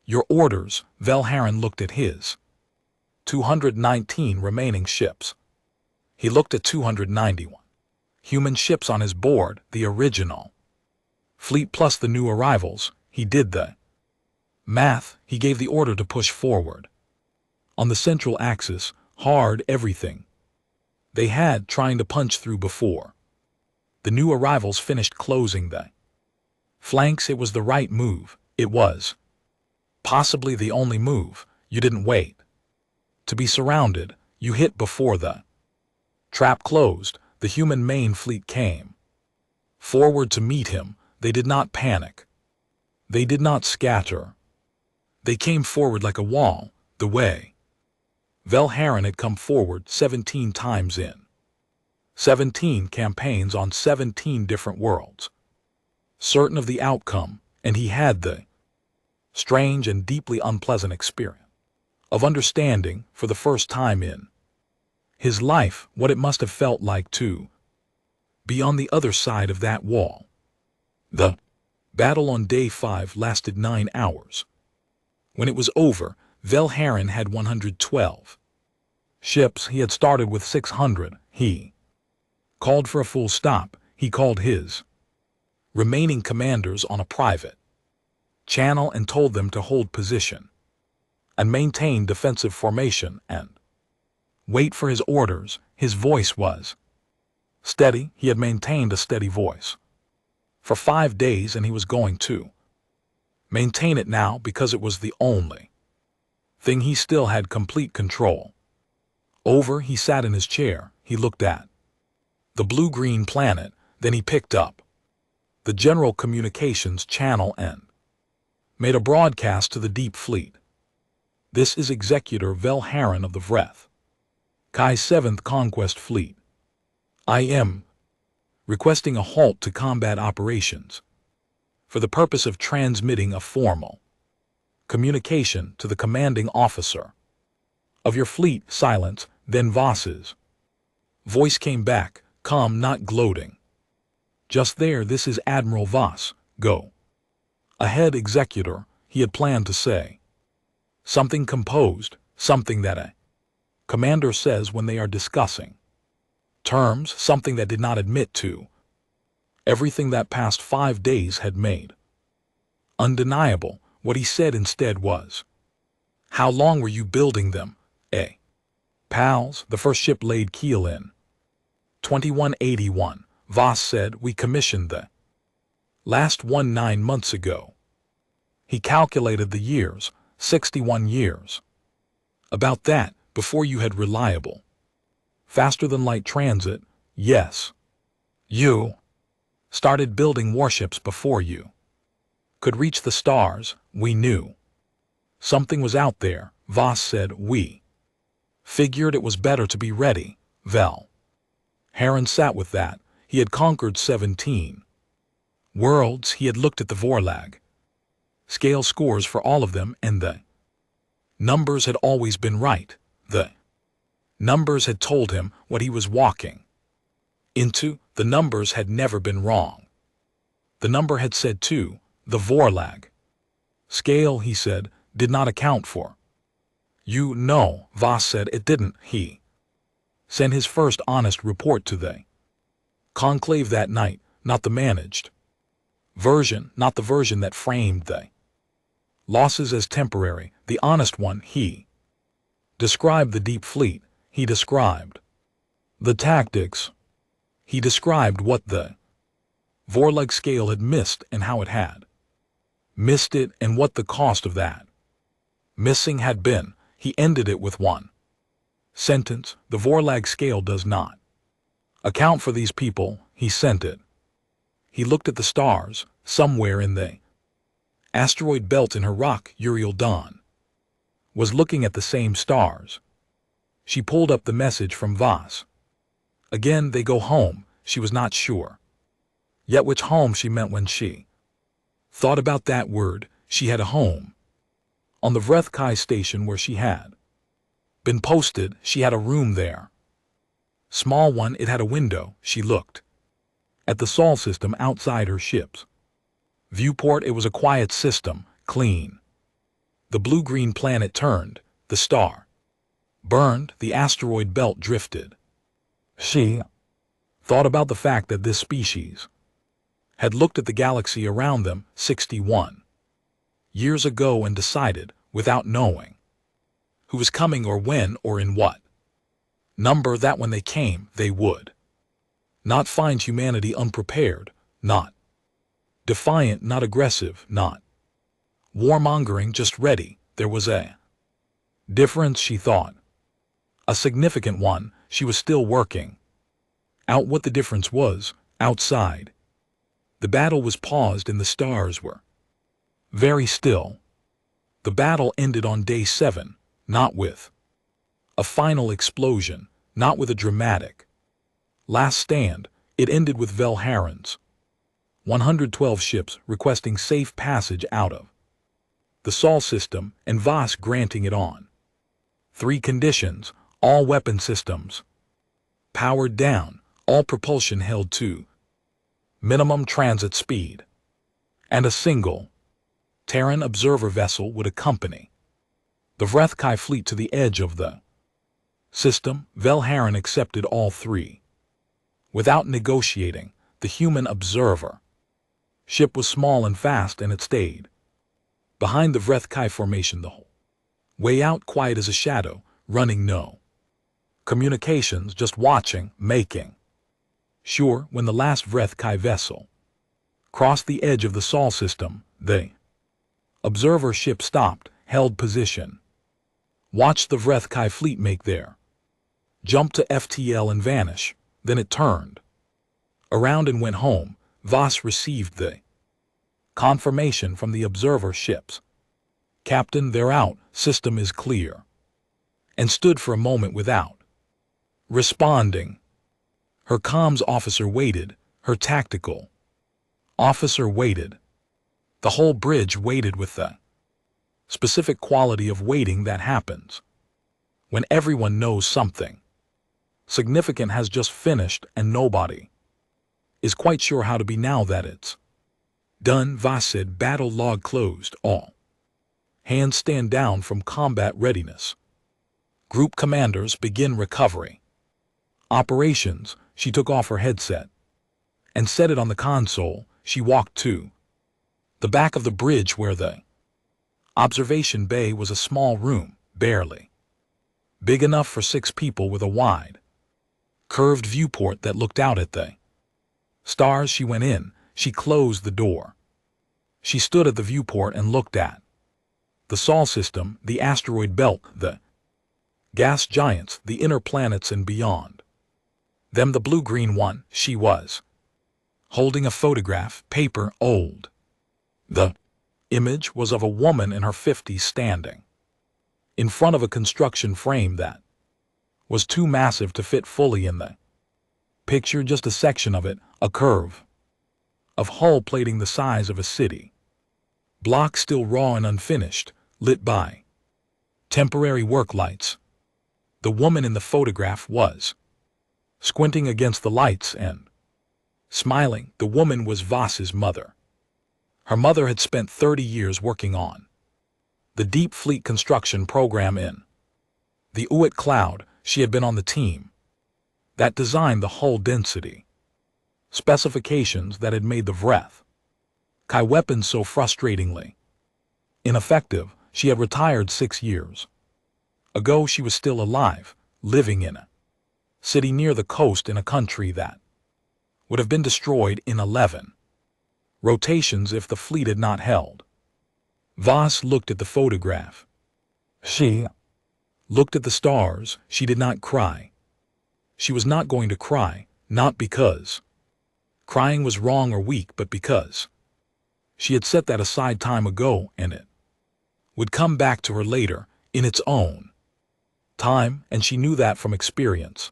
your orders? Velharan looked at his 219 remaining ships. He looked at 291 human ships on his board, the original fleet plus the new arrivals. He did the math. He gave the order to push forward on the central axis, hard everything they had, trying to punch through before the new arrivals finished closing the flanks. It was the right move. It was possibly the only move. You didn't wait to be surrounded. You hit before the trap closed. The human main fleet came forward to meet him. They did not panic. They did not scatter. They came forward like a wall, the way Velharan had come forward 17 times in 17 campaigns on 17 different worlds, certain of the outcome, and he had the strange and deeply unpleasant experience of understanding for the first time in his life what it must have felt like to be on the other side of that wall. The battle on Day 5 lasted 9 hours. When it was over, Velharan had 112 ships. He had started with 600. He called for a full stop. He called his remaining commanders on a private channel and told them to hold position and maintain defensive formation and wait for his orders. His voice was steady. He had maintained a steady voice for 5 days, and he was going to maintain it now because it was the only thing he still had complete control over. He sat in his chair. He looked at the blue-green planet. Then he picked up the general communications channel and made a broadcast to the deep fleet. This is Executor Velharan of the Vreth Kai's 7th Conquest Fleet. I am requesting a halt to combat operations for the purpose of transmitting a formal Communication to the commanding officer. Of your fleet, silence, then Voss's. Voice came back, calm, not gloating. Just there, this is Admiral Voss, go. Ahead, executor, he had planned to say. Something composed, something that a commander says when they are discussing terms, something that did not admit to everything that past 5 days had made undeniable. What he said instead was, how long were you building them, eh? Pals, the first ship laid keel in 2181, Voss said. We commissioned the last one 9 months ago. He calculated the years, 61 years. About that, before you had reliable, faster than light transit, yes. You started building warships before you could reach the stars. We knew something was out there, Voss said. We figured it was better to be ready. Vel Heron sat with that. He had conquered 17 worlds. He had looked at the Vorlag scale scores for all of them, and the numbers had always been right. The numbers had told him what he was walking into. The numbers had never been wrong. The number had said too. The Vorlag scale, he said, did not account for. You know, Voss said it didn't. He sent his first honest report to the conclave that night, not the managed version, not the version that framed the losses as temporary, the honest one. He described the deep fleet. He described the tactics. He described what the Vorlag scale had missed and how it had missed it and what the cost of that missing had been. He ended it with one sentence. The Vorlag scale does not account for these people. He sent it. He looked at the stars. Somewhere in the asteroid belt in her rock, Uriel Dawn was looking at the same stars. She pulled up the message from Voss. Again, they go home. She was not sure yet which home she meant when she thought about that word. She had a home on the Vrethkai station where she had been posted. She had a room there. Small one. It had a window. She looked at the Sol system outside her ship's viewport. It was a quiet system, clean. The blue-green planet turned. The star burned. The asteroid belt drifted. She thought about the fact that this species had looked at the galaxy around them 61 years ago and decided, without knowing who was coming or when or in what number, that when they came, they would not find humanity unprepared, not defiant, not aggressive, not warmongering, just ready. There was a difference, she thought. A significant one. She was still working out what the difference was. Outside, the battle was paused and the stars were very still. The battle ended on day 7, not with a final explosion, not with a dramatic last stand. It ended with Vel Heron's 112 ships requesting safe passage out of the Sol system and Voss granting it on 3 conditions: all weapon systems powered down, all propulsion held to minimum transit speed, and a single Terran observer vessel would accompany the Vrethkai fleet to the edge of the system. Vel Heron accepted all 3 without negotiating. The human observer ship was small and fast, and it stayed behind the Vrethkai formation the whole way out, quiet as a shadow, running no communications, just watching, making sure. When the last Vrethkai vessel crossed the edge of the Sol system, the observer ship stopped, held position, watched the Vrethkai fleet make their jump to FTL and vanish. Then it turned around and went home. Voss received the confirmation from the observer ships. Captain, they're out, system is clear, and stood for a moment without responding. Her comms officer waited. Her tactical officer waited. The whole bridge waited with the specific quality of waiting that happens when everyone knows something significant has just finished and nobody is quite sure how to be now that it's done. Voss said, battle log closed. All hands stand down from combat readiness. Group commanders begin recovery operations. She took off her headset and set it on the console. She walked to the back of the bridge where the observation bay was, a small room, barely big enough for 6 people, with a wide, curved viewport that looked out at the stars. She went in. She closed the door. She stood at the viewport and looked at the Sol system, the asteroid belt, the gas giants, the inner planets, and beyond them the blue-green one. She was holding a photograph, paper, old. The image was of a woman in her 50s standing in front of a construction frame that was too massive to fit fully in the picture, just a section of it, a curve of hull plating the size of a city block, still raw and unfinished, lit by temporary work lights. The woman in the photograph was squinting against the lights and smiling. The woman was Voss's mother. Her mother had spent 30 years working on the Deep Fleet construction program in the Uit Cloud. She had been on the team that designed the hull density specifications that had made the Vreth Kai weapons so frustratingly ineffective. She had retired 6 years ago. She was still alive, living in a city near the coast in a country that would have been destroyed in 11 rotations if the fleet had not held. Voss looked at the photograph. She looked at the stars. She did not cry. She was not going to cry, not because crying was wrong or weak, but because she had set that aside time ago, and it would come back to her later in its own time, and she knew that from experience.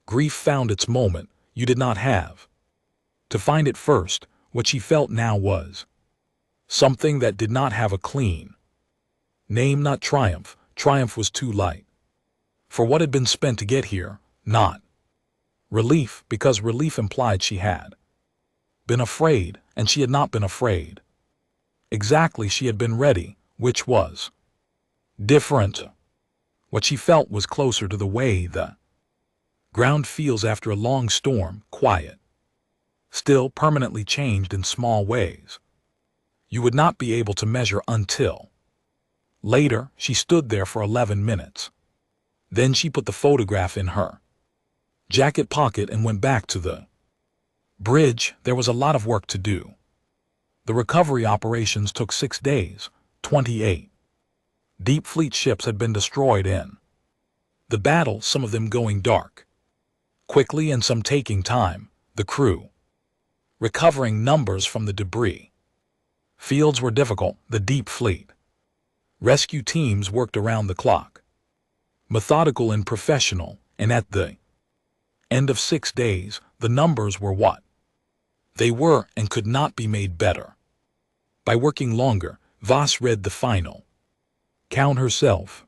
Grief found its moment. You did not have to find it first. What she felt now was something that did not have a clean name, not triumph. Triumph was too light for what had been spent to get here, not relief, because relief implied she had been afraid, and she had not been afraid. Exactly, she had been ready, which was different. What she felt was closer to the way the ground feels after a long storm, quiet, still, permanently changed in small ways you would not be able to measure until later. She stood there for 11 minutes. Then she put the photograph in her jacket pocket and went back to the bridge. There was a lot of work to do. The recovery operations took 6 days. 28 Deep Fleet ships had been destroyed in the battle, some of them going dark quickly and some taking time. The crew recovering numbers from the debris fields were difficult. The Deep Fleet rescue teams worked around the clock, methodical and professional, and at the end of 6 days, the numbers were what they were and could not be made better by working longer. Voss read the final count herself.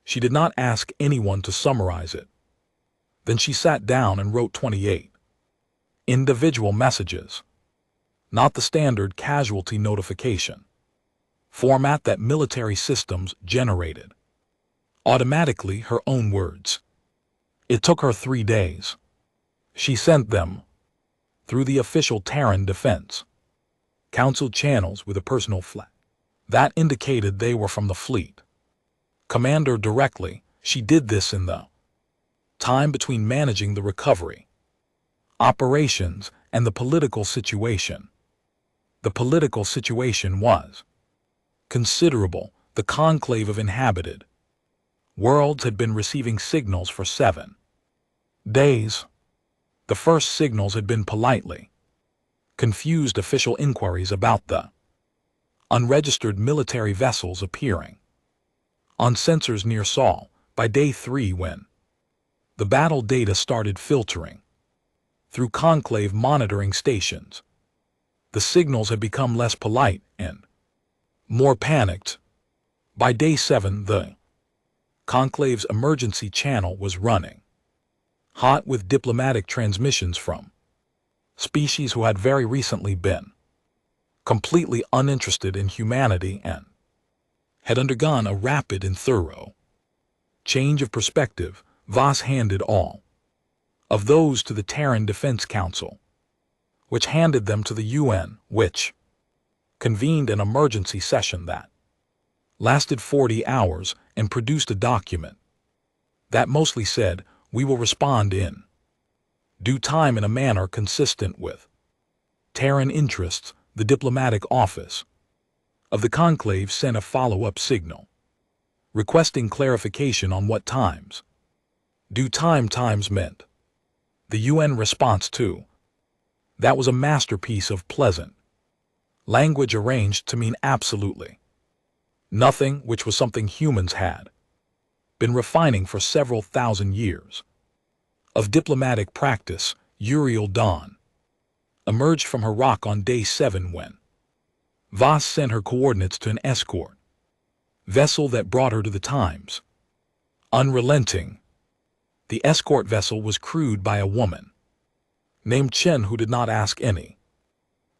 She did not ask anyone to summarize it. Then she sat down and wrote 28 individual messages, not the standard casualty notification format that military systems generated automatically, her own words. It took her 3 days. She sent them through the official Terran Defense Council channels with a personal flag that indicated they were from the fleet commander directly. She did this in the time between managing the recovery operations and the political situation. The political situation was considerable. The conclave of inhabited worlds had been receiving signals for 7 days. The first signals had been politely confused official inquiries about the unregistered military vessels appearing on sensors near Sol. By day 3, when the battle data started filtering through conclave monitoring stations, the signals had become less polite and more panicked. By day 7, the conclave's emergency channel was running, hot with diplomatic transmissions from species who had very recently been completely uninterested in humanity and had undergone a rapid and thorough change of perspective. Voss handed all of those to the Terran Defense Council, which handed them to the UN, which convened an emergency session that lasted 40 hours and produced a document that mostly said, "We will respond in due time in a manner consistent with Terran interests." The diplomatic office of the conclave sent a follow-up signal, requesting clarification on what times due times meant. The UN response to that was a masterpiece of pleasant language arranged to mean absolutely nothing, which was something humans had been refining for several thousand years of diplomatic practice. Uriel Dawn emerged from her rock on day 7 when Voss sent her coordinates to an escort vessel that brought her to the Times. Unrelenting. The escort vessel was crewed by a woman named Chen, who did not ask any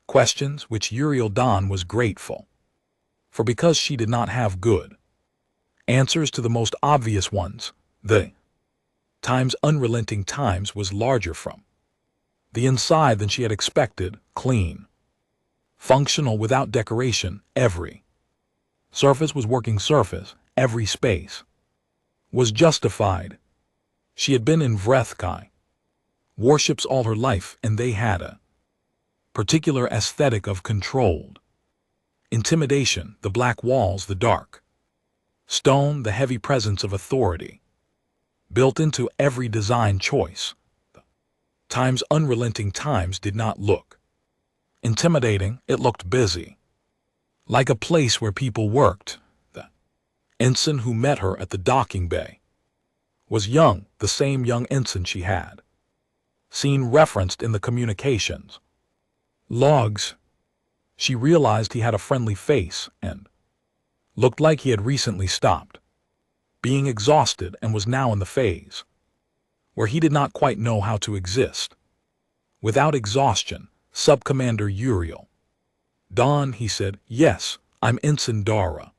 questions, which Uriel Dawn was grateful for because she did not have good answers to the most obvious ones. The Times' unrelenting Times was larger from the inside than she had expected, clean, functional, without decoration. Every surface was working surface, every space was justified. She had been in Vrethkai warships all her life, and they had a particular aesthetic of controlled intimidation. The black walls, the dark stone, the heavy presence of authority built into every design choice. Times' unrelenting Times did not look intimidating, it looked busy, like a place where people worked. The ensign who met her at the docking bay was young, the same young ensign she had seen referenced in the communications logs. She realized he had a friendly face and looked like he had recently stopped being exhausted and was now in the phase where he did not quite know how to exist without exhaustion. Sub-Commander Uriel Dawn, he said. "Yes, I'm Ensign Dara.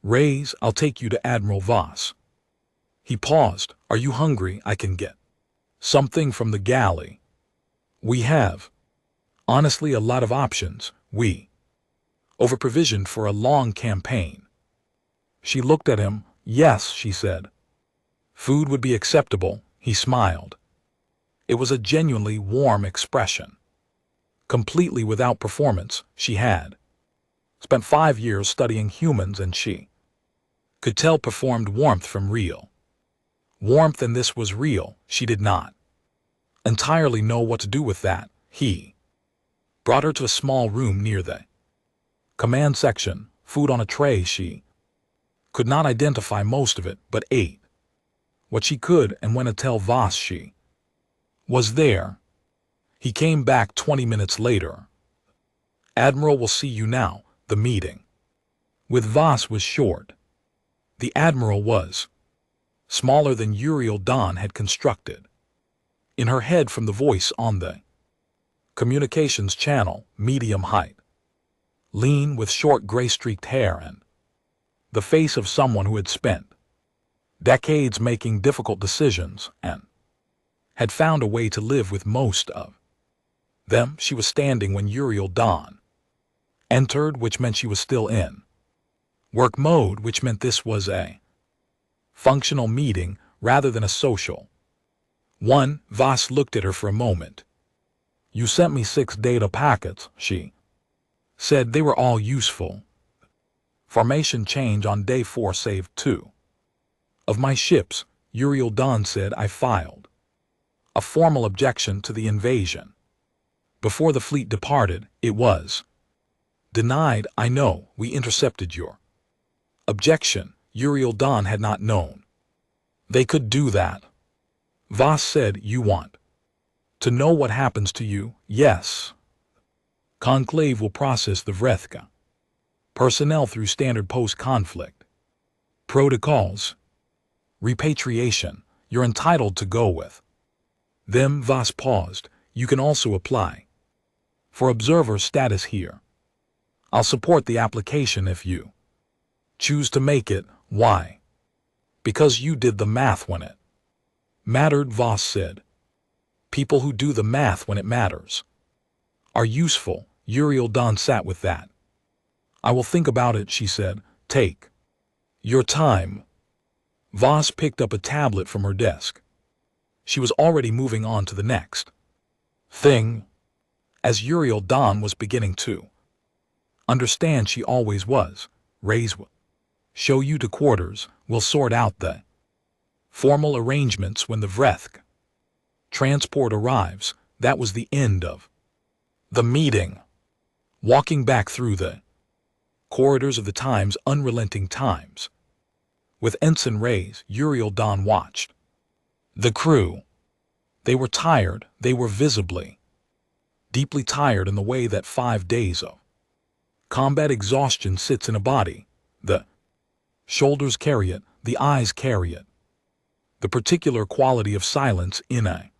Raise, I'll take you to Admiral Voss." He paused. "Are you hungry? I can get something from the galley. We have, honestly, a lot of options. We over-provisioned for a long campaign." She looked at him. "Yes," she said. "Food would be acceptable." He smiled. It was a genuinely warm expression. Completely without performance. She had spent 5 years studying humans, and she could tell performed warmth from real warmth, and this was real. She did not entirely know what to do with that. He brought her to a small room near the command section, food on a tray. She could not identify most of it, but ate what she could and went to tell Voss she was there. He came back 20 minutes later. "Admiral will see you now." The meeting with Voss was short. The Admiral was smaller than Uriel Dawn had constructed in her head from the voice on the communications channel, medium height, lean with short gray-streaked hair and the face of someone who had spent decades making difficult decisions and had found a way to live with most of them. She was standing when Uriel Dawn entered, which meant she was still in work mode, which meant this was a functional meeting rather than a social one. Voss looked at her for a moment. "You sent me 6 data packets," she said. "They were all useful. Formation change on day 4 saved 2 of my ships." Uriel Dawn said. "I filed a formal objection to the invasion before the fleet departed. It was denied." "I know, we intercepted your objection." Uriel Dawn had not known they could do that. Voss said. "You want to know what happens to you?" "Yes." Conclave will process the Vrethka personnel through standard post-conflict Protocols. Repatriation. You're entitled to go with them. Voss paused. You can also apply for observer status here. I'll support the application if you choose to make it. Why? Because you did the math when it mattered, Voss said. People who do the math when it matters are useful. Uriel Dawn sat with that. I will think about it, she said. Take your time. Voss picked up a tablet from her desk. She was already moving on to the next thing, as Uriel Dawn was beginning to understand. She always was. Raise will show you to quarters. We'll sort out the formal arrangements when the Vrethk transport arrives. That was the end of the meeting. Walking back through the corridors of the Times, unrelenting Times, with Ensign Reyes, Uriel Dawn watched the crew. They were tired. They were visibly, deeply tired in the way that 5 days of combat exhaustion sits in a body. The shoulders carry it, the eyes carry it. The particular quality of silence in a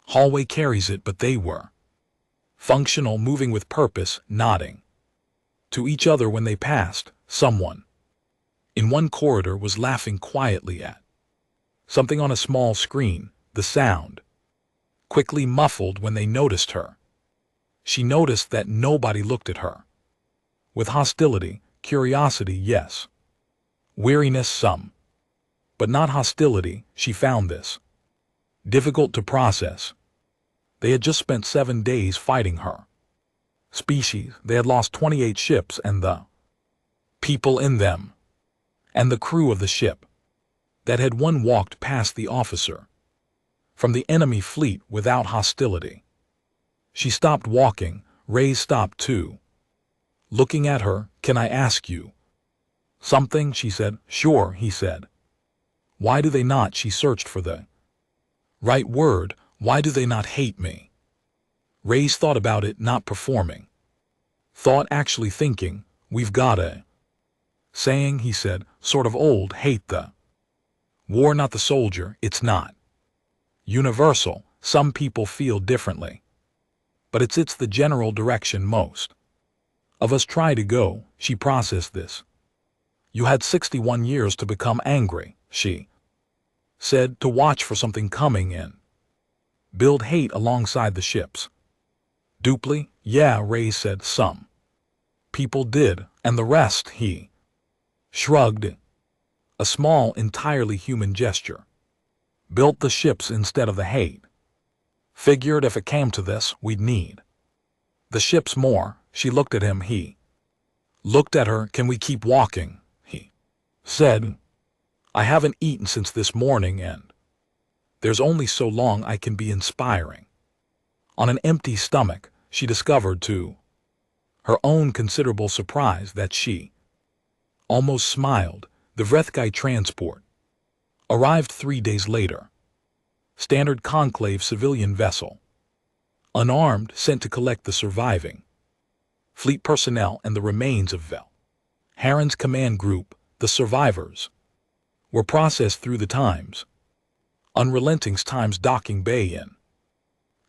hallway carries it, but they were functional, moving with purpose, nodding to each other when they passed. Someone in one corridor was laughing quietly at something on a small screen, the sound quickly muffled when they noticed her. She noticed that nobody looked at her with hostility, curiosity, yes, weariness some, but not hostility. She found this difficult to process. They had just spent 7 days fighting her species. They had lost 28 ships and the people in them, and the crew of the ship that had won walked past the officer from the enemy fleet without hostility. She stopped walking. Reyes stopped too, looking at her. Can I ask you something? She said. Sure, he said. Why do they not? She searched for the right word. Why do they not hate me? Reyes thought about it, not performing. Thought, actually thinking. We've got a saying, he said, sort of old, hate the war, not the soldier. It's not universal. Some people feel differently. But it's the general direction most of us try to go. She processed this. You had 61 years to become angry, she said, to watch for something coming in. Build hate alongside the ships. Duply? Yeah, Reyes said. Some people did, and the rest, he shrugged. A small, entirely human gesture. Built the ships instead of the hate. Figured if it came to this, we'd need the ships more. She looked at him. He looked at her. Can we keep walking? He said. I haven't eaten since this morning, and there's only so long I can be inspiring. On an empty stomach, she discovered, to her own considerable surprise, that she almost smiled. The Vrethkai transport arrived 3 days later. Standard Conclave civilian vessel. Unarmed, sent to collect the surviving fleet personnel and the remains of Vel Haren's command group. The survivors were processed through the Times. Unrelenting's Times docking bay in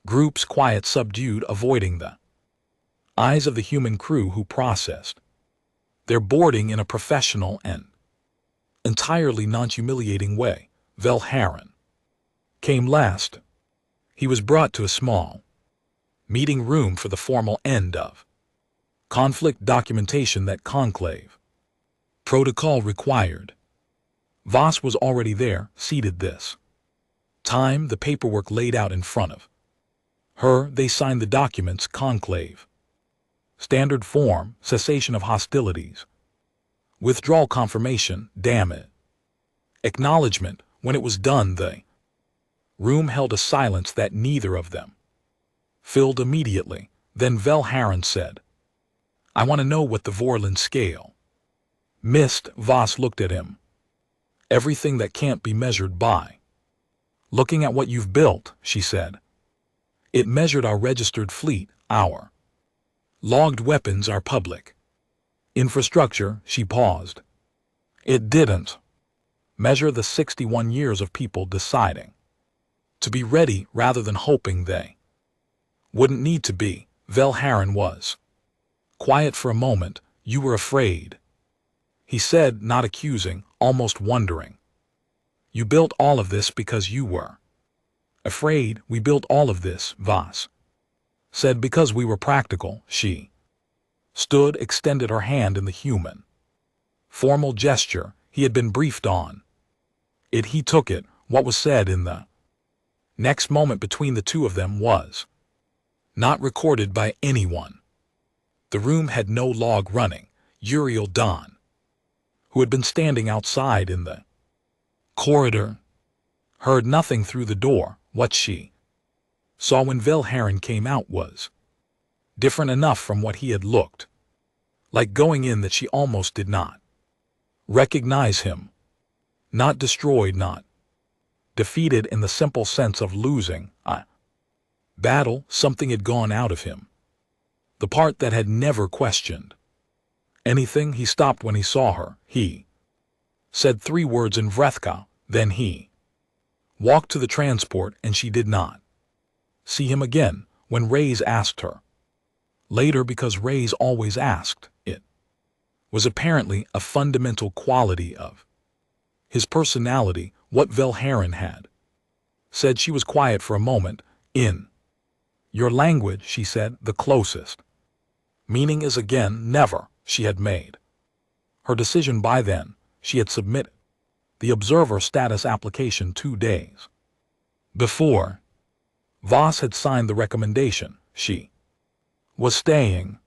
groups, quiet, subdued, avoiding the eyes of the human crew who processed their boarding in a professional and entirely non-humiliating way. Vel Haren came last. He was brought to a small meeting room for the formal end of conflict documentation that Conclave protocol required. Voss was already there, seated this time, the paperwork laid out in front of her. They signed the documents. Conclave standard form, cessation of hostilities, withdrawal confirmation, damn it, acknowledgement. When it was done, the room held a silence that neither of them filled immediately. Then Vel Haren said, I want to know what the Vorlin scale missed. Voss looked at him. Everything that can't be measured by looking at what you've built, she said. It measured our registered fleet, our logged weapons, our public infrastructure. She paused. It didn't measure the 61 years of people deciding to be ready rather than hoping they wouldn't need to be. Velharan was quiet for a moment. You were afraid, he said, not accusing, almost wondering. You built all of this because you were afraid. We built all of this, Voss said, because we were practical. She stood, extended her hand in the human, formal gesture he had been briefed on. He took it. What was said in the next moment between the two of them was not recorded by anyone. The room had no log running. Uriel Dawn, who had been standing outside in the corridor, heard nothing through the door. What she saw when Velharan came out was different enough from what he had looked like going in that she almost did not recognize him. Not destroyed, not defeated in the simple sense of losing a battle. Something had gone out of him, the part that had never questioned anything. He stopped when he saw her. He said 3 words in Vrethka, then he walked to the transport, and she did not see him again when Reyes asked her later, because Reyes always asked. It was apparently a fundamental quality of his personality. What Velharan had said. She was quiet for a moment. In your language, she said, the closest meaning is again never. She had made her decision by then. She had submitted the observer status application 2 days before. Voss had signed the recommendation. She was staying.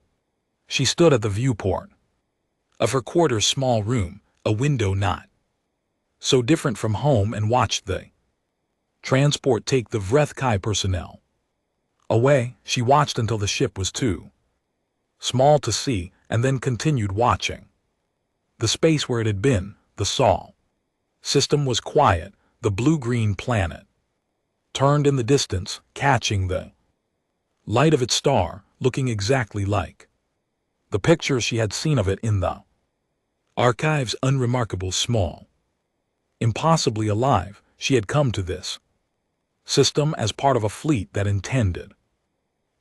She stood at the viewport of her quarter's small room, a window not so different from home, and watched the transport take the Vrethkai personnel away. She watched until the ship was too small to see, and then continued watching the space where it had been. The Sol system was quiet. The blue-green planet turned in the distance, catching the light of its star, looking exactly like the pictures she had seen of it in the archives. Unremarkable, small, impossibly alive. She had come to this system as part of a fleet that intended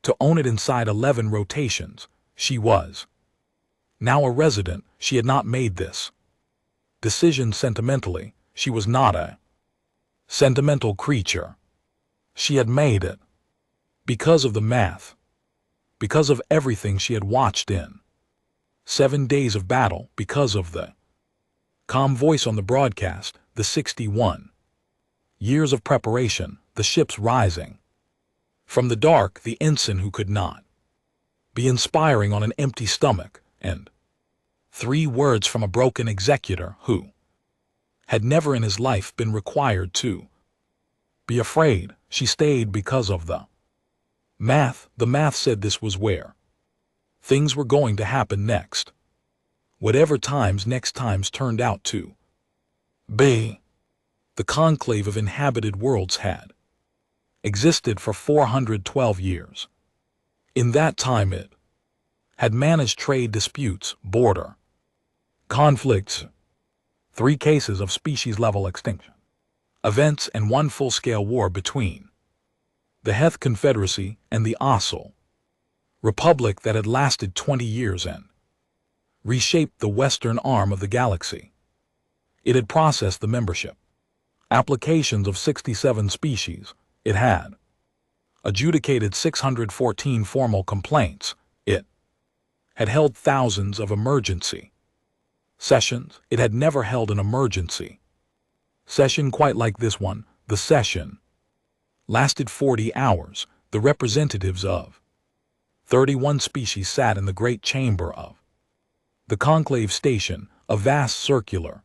to own it inside 11 rotations. She was now a resident. She had not made this decision sentimentally. She was not a sentimental creature. She had made it because of the math, because of everything she had watched in 7 days of battle, because of the calm voice on the broadcast, the 61 years of preparation, the ships rising from the dark, the ensign who could not be inspiring on an empty stomach, and 3 words from a broken executor who had never in his life been required to be afraid. She stayed because of the math. The math said this was where things were going to happen next. Whatever next times turned out to be. The conclave of inhabited worlds had existed for 412 years. In that time it had managed trade disputes, border conflicts, 3 cases of species-level extinction events, and 1 full-scale war between the Heth Confederacy and the Ossel Republic that had lasted 20 years and reshaped the western arm of the galaxy. It had processed the membership applications of 67 species. It had adjudicated 614 formal complaints. It had held thousands of emergency sessions. It had never held an emergency session quite like this one. The session lasted 40 hours. The representatives of 31 species sat in the great chamber of the conclave station, a vast circular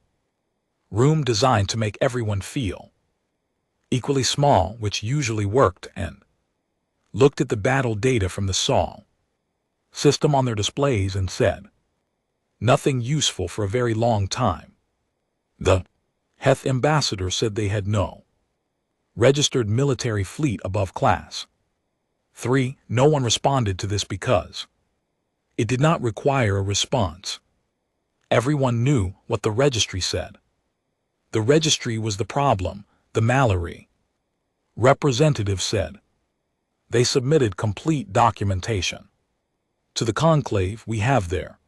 room designed to make everyone feel equally small, which usually worked, and looked at the battle data from the Sol system on their displays and said nothing useful for a very long time. The Heth ambassador said they had no registered military fleet above class 3. No one responded to this because it did not require a response. Everyone knew what the registry said. The registry was the problem, the Mallory representative said. They submitted complete documentation. To the conclave we have their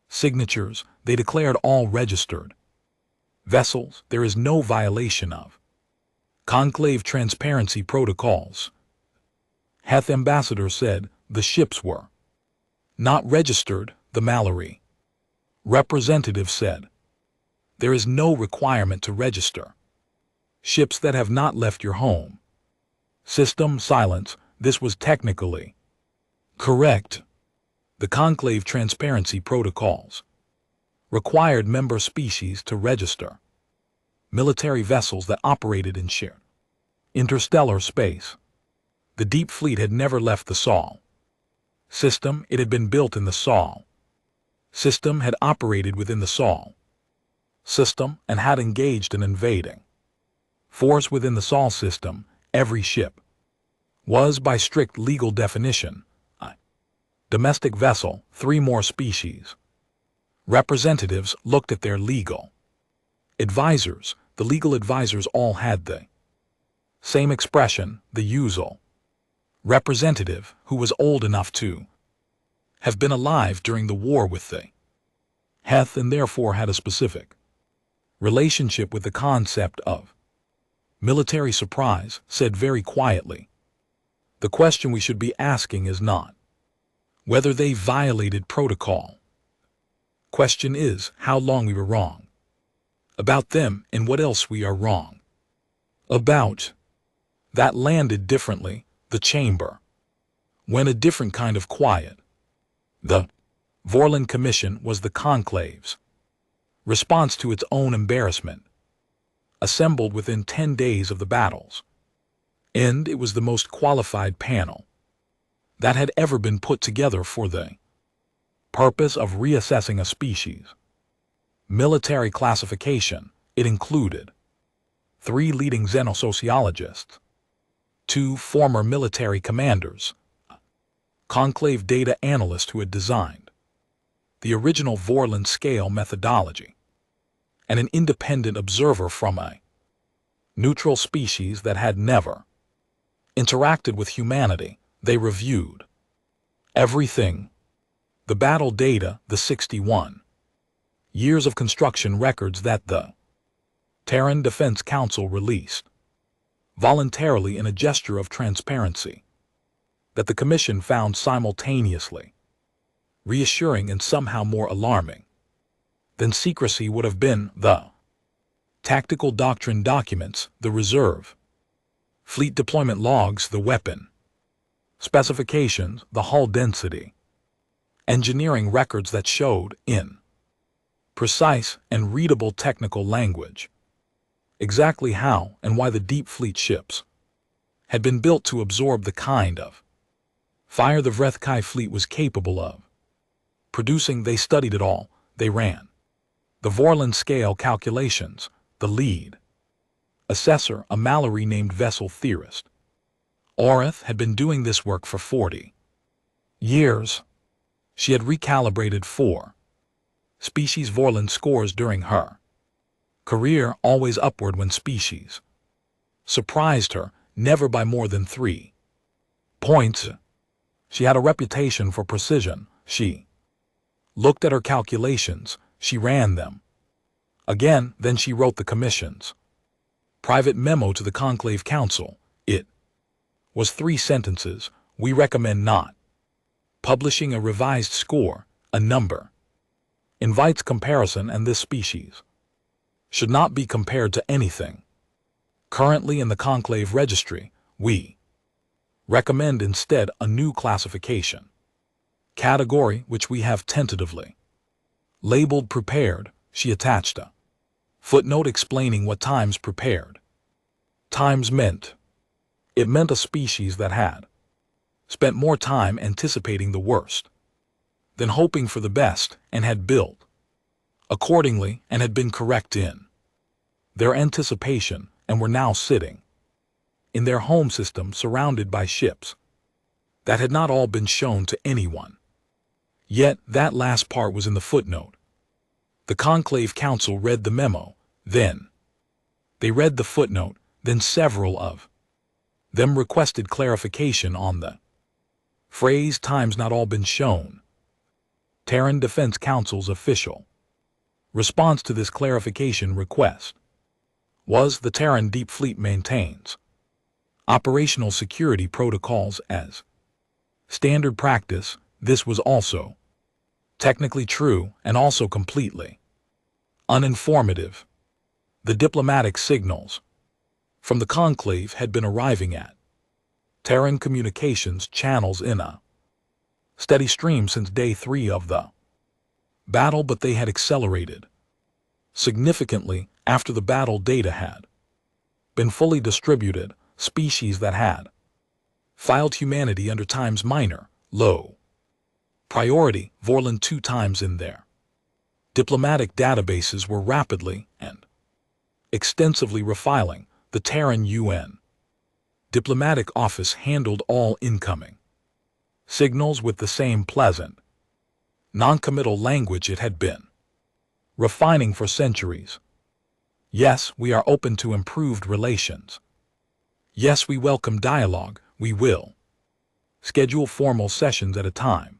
signatures, they declared all registered vessels, there is no violation of conclave transparency protocols. Heth ambassador said the ships were not registered, the Mallory representative said. There is no requirement to register ships that have not left your home system. Silence. This was technically correct. The conclave transparency protocols required member species to register military vessels that operated in shared interstellar space. The Deep Fleet had never left the Sol system. It had been built in the Sol system, had operated within the Sol system, and had engaged in invading force within the Sol system. Every ship was, by strict legal definition, a domestic vessel. 3 more species representatives looked at their legal advisors. The legal advisors all had the same expression. The usual representative, who was old enough to have been alive during the war with the Heth and therefore had a specific relationship with the concept of military surprise, said very quietly, the question we should be asking is not whether they violated protocol. Question is how long we were wrong about them and what else we are wrong about. That landed differently. The chamber went a different kind of quiet. The Vorlon Commission was the conclave's response to its own embarrassment, assembled within 10 days of the battles, and it was the most qualified panel that had ever been put together for the purpose of reassessing a species military classification. It included 3 leading xenosociologists, 2 former military commanders, a conclave data analyst who had designed the original Vorlon scale methodology, and an independent observer from a neutral species that had never interacted with humanity. They reviewed everything: the battle data, the 61 years of construction records that the Terran Defense Council released voluntarily in a gesture of transparency that the Commission found simultaneously reassuring and somehow more alarming than secrecy would have been. The tactical doctrine documents, the reserve fleet deployment logs, the weapon specifications, the hull density, engineering records that showed, in precise and readable technical language, exactly how and why the Deep Fleet ships had been built to absorb the kind of fire the Vrethkai fleet was capable of producing. They studied it all. They ran the Vorlon scale calculations. The lead assessor, a Mallory named vessel theorist, Oreth, had been doing this work for 40 years. She had recalibrated 4 species Vorlon scores during her career, always upward when species surprised her, never by more than 3 points. She had a reputation for precision. She looked at her calculations, she ran them again, then she wrote the Commission's private memo to the Conclave Council. It was 3 sentences. We recommend not publishing a revised score. A number invites comparison, and this species should not be compared to anything currently in the Conclave Registry. We recommend instead a new classification category, which we have tentatively labeled prepared. She attached a footnote explaining what times prepared times meant. It meant a species that had spent more time anticipating the worst than hoping for the best, and had built accordingly and had been correct in their anticipation, and were now sitting in their home system surrounded by ships that had not all been shown to anyone. Yet that last part was in the footnote. The Conclave Council read the memo, then they read the footnote, then several of them requested clarification on the phrase "time's not all been shown." Terran Defense Council's official response to this clarification request was the Terran Deep Fleet maintains operational security protocols as standard practice. This was also technically true and also completely uninformative. The diplomatic signals from the Conclave had been arriving at Terran communications channels in a steady stream since day 3 of the battle, but they had accelerated significantly after the battle data had been fully distributed. Species that had filed humanity under Time's minor, low priority, Vorlon 2 times in their diplomatic databases were rapidly and extensively refiling. The Terran UN diplomatic office handled all incoming signals with the same pleasant, non-committal language it had been refining for centuries. Yes, we are open to improved relations. Yes, we welcome dialogue. We will schedule formal sessions at a time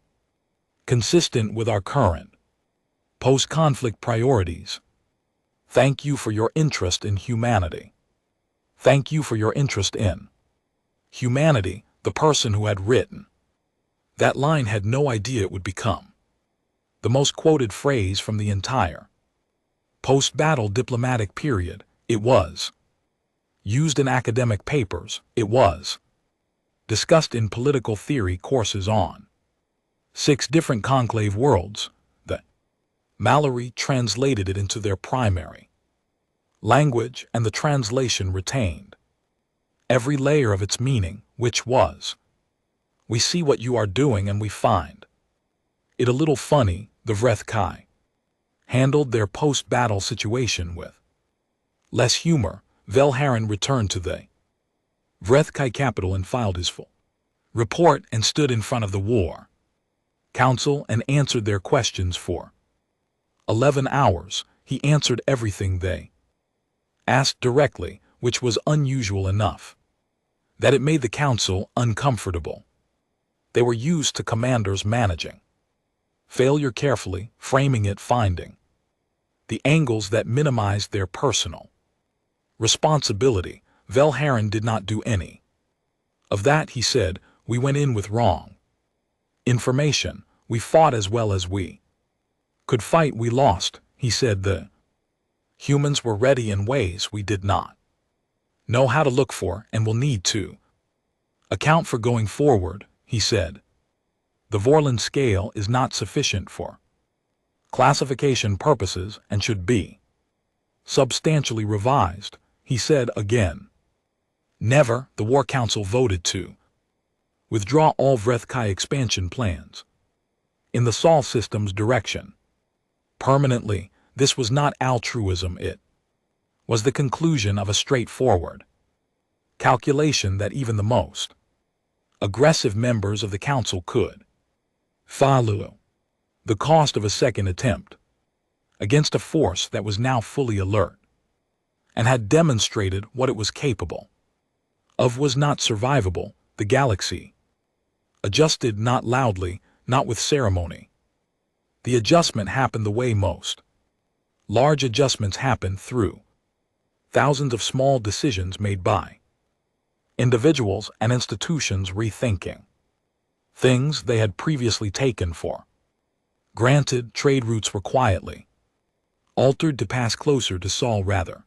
consistent with our current post-conflict priorities. Thank you for your interest in humanity. Thank you for your interest in humanity. The person who had written that line had no idea it would become the most quoted phrase from the entire post-battle diplomatic period. It was used in academic papers. It was discussed in political theory courses on 6 different conclave worlds. The Mallory translated it into their primary language, and the translation retained every layer of its meaning, which was, we see what you are doing and we find it a little funny. The Vreth-Kai handled their post-battle situation with less humor. Velharin returned to the Vreth-Kai capital and filed his full report and stood in front of the War Council and answered their questions for 11 hours. He answered everything they asked directly, which was unusual enough that it made the Council uncomfortable. They were used to commanders managing failure carefully, framing it, finding the angles that minimized their personal responsibility. Velharin did not do any of that. He said, we went in with wrong information. We fought as well as we could fight. We lost. He said the humans were ready in ways we did not know how to look for and will need to account for going forward. He said, the Vorlon scale is not sufficient for classification purposes and should be substantially revised. He said again, never. The War Council voted to withdraw all Vreth-Kai expansion plans in the Sol system's direction permanently. This was not altruism. It was the conclusion of a straightforward calculation that even the most aggressive members of the Council could follow. The cost of a second attempt against a force that was now fully alert and had demonstrated what it was capable of was not survivable. The galaxy adjusted, not loudly, not with ceremony. The adjustment happened the way most large adjustments happen, through thousands of small decisions made by individuals and institutions rethinking things they had previously taken for granted. Trade routes were quietly altered to pass closer to Sol rather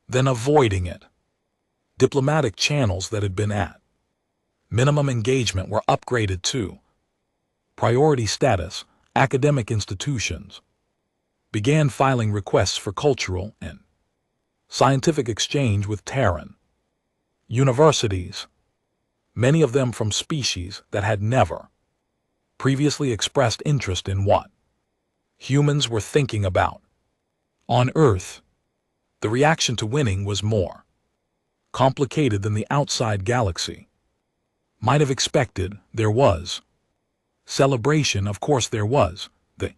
than avoiding it. Diplomatic channels that had been at minimum engagement were upgraded to priority status. Academic institutions began filing requests for cultural and scientific exchange with Terran universities, many of them from species that had never previously expressed interest in what humans were thinking about on Earth. The reaction to winning was more complicated than the outside galaxy might have expected. There was celebration, of course there was. The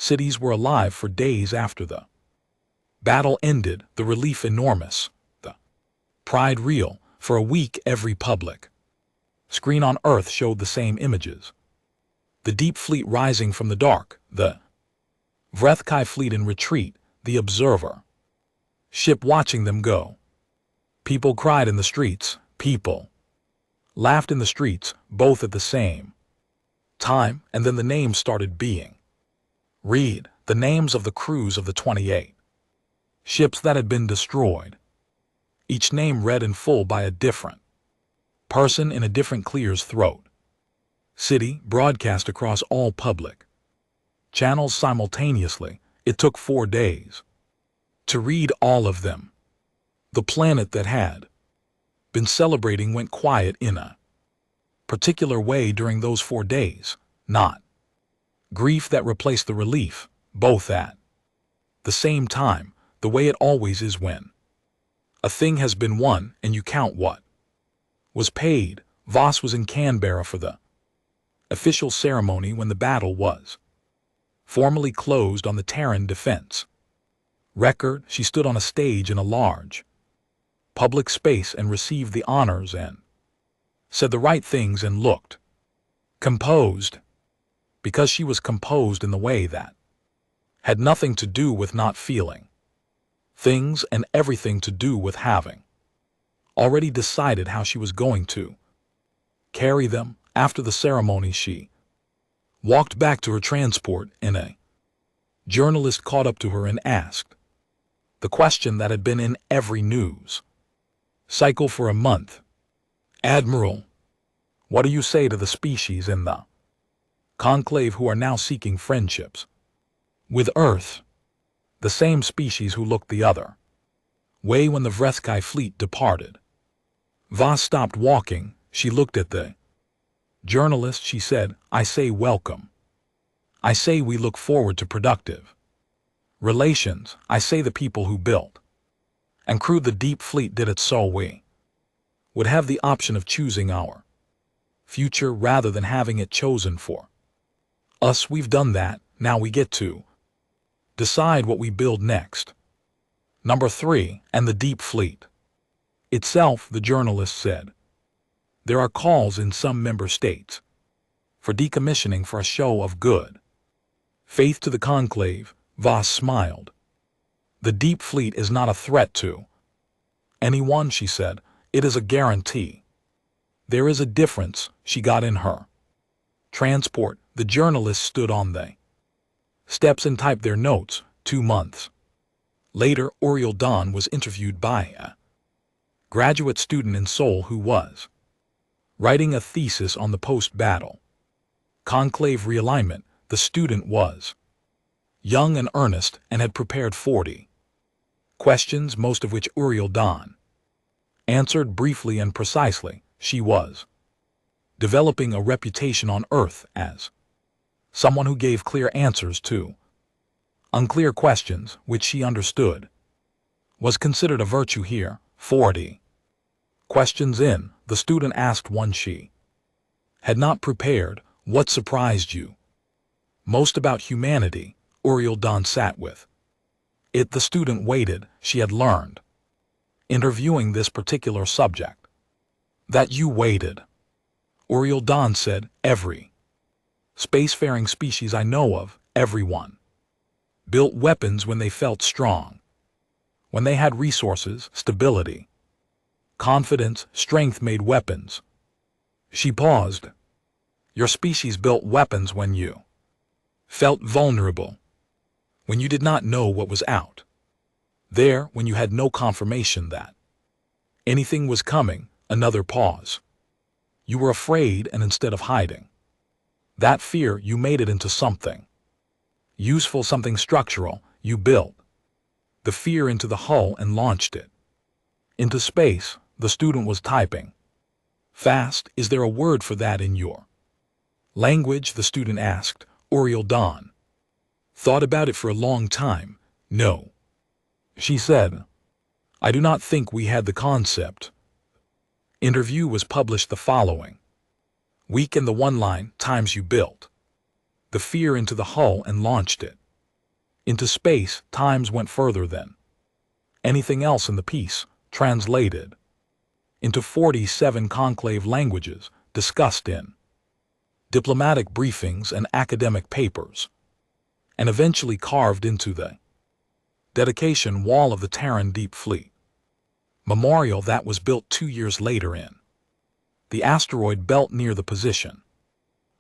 Cities were alive for days after the battle ended, the relief enormous, the pride real. For a week every public screen on Earth showed the same images. The deep fleet rising from the dark, the Vrethkai fleet in retreat, the observer ship watching them go. People cried in the streets, people laughed in the streets, both at the same time, and then the names started being read, the names of the crews of the 28 ships that had been destroyed. Each name read in full by a different person in a different clear's throat. City broadcast across all public channels simultaneously. It took 4 days to read all of them. The planet that had been celebrating went quiet in a particular way during those 4 days, not grief that replaced the relief, both at the same time, the way it always is when a thing has been won and you count what was paid. Voss was in Canberra for the official ceremony when the battle was formally closed on the Terran defense record. She stood on a stage in a large public space and received the honors and said the right things and looked composed, because she was composed in the way that had nothing to do with not feeling things and everything to do with having already decided how she was going to carry them. After the ceremony she walked back to her transport and a journalist caught up to her and asked the question that had been in every news cycle for a month. Admiral, what do you say to the species in the conclave who are now seeking friendships with Earth? The same species who looked the other way when the Vrethkai fleet departed. Voss stopped walking. She looked at the journalist. She said, I say welcome. I say we look forward to productive relations. I say the people who built and crewed the deep fleet did it so we would have the option of choosing our future rather than having it chosen for us. We've done that. Now we get to decide what we build next. Number 3, and the deep fleet itself, the journalist said. There are calls in some member states for decommissioning for a show of good faith to the conclave. Voss smiled. The deep fleet is not a threat to anyone, she said. It is a guarantee. There is a difference. She got in her transport. The journalist stood on the steps and typed their notes. 2 months later, Oriel Dawn was interviewed by a graduate student in Seoul who was writing a thesis on the post-battle conclave realignment. The student was young and earnest and had prepared 40 questions, most of which Oriel Dawn answered briefly and precisely. She was developing a reputation on Earth as someone who gave clear answers to unclear questions, which she understood was considered a virtue here. 40 questions in, the student asked one she had not prepared. What surprised you most about humanity? Oriel Dawn sat with it. The student waited. She had learned, interviewing this particular subject, that you waited. Oriel Dawn said, every spacefaring species I know of, everyone built weapons when they felt strong, when they had resources, stability, confidence, strength made weapons. She paused. Your species built weapons when you felt vulnerable, when you did not know what was out there, when you had no confirmation that anything was coming. Another pause. You were afraid, and instead of hiding that fear, you made it into something useful, something structural. You built the fear into the hull and launched it into space. The student was typing fast. Is there a word for that in your language? The student asked. Oriel Dawn thought about it for a long time. No, she said. I do not think we had the concept. Interview was published the following week, in the one line, times you built the fear into the hull and launched it Into space, times went further than anything else in the piece, translated into 47 conclave languages, discussed in diplomatic briefings and academic papers, and eventually carved into the dedication wall of the Terran Deep Fleet memorial that was built 2 years later in the asteroid belt near the position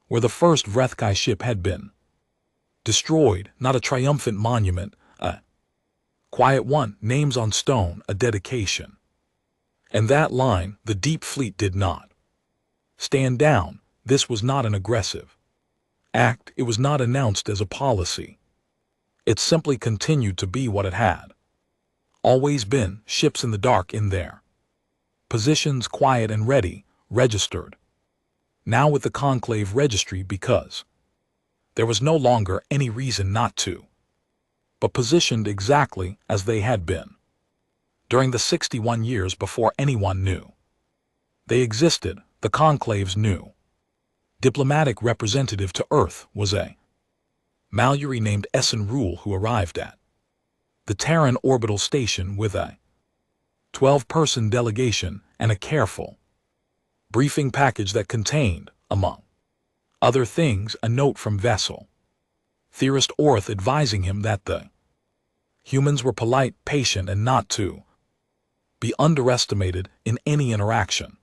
where the first Vrethkai ship had been destroyed. Not a triumphant monument, a quiet one, names on stone, a dedication. And that line, the Deep Fleet did not stand down. This was not an aggressive act. It was not announced as a policy. It simply continued to be what it had always been, ships in the dark in their positions, quiet and ready, registered. Now with the conclave registry, because there was no longer any reason not to, but positioned exactly as they had been during the 61 years before anyone knew they existed. The conclave's new diplomatic representative to Earth was a Mallory named Essen Rule, who arrived at the Terran orbital station with a 12-person delegation and a careful briefing package that contained, among other things, a note from vessel theorist Orth advising him that the humans were polite, patient, and not to be underestimated in any interaction,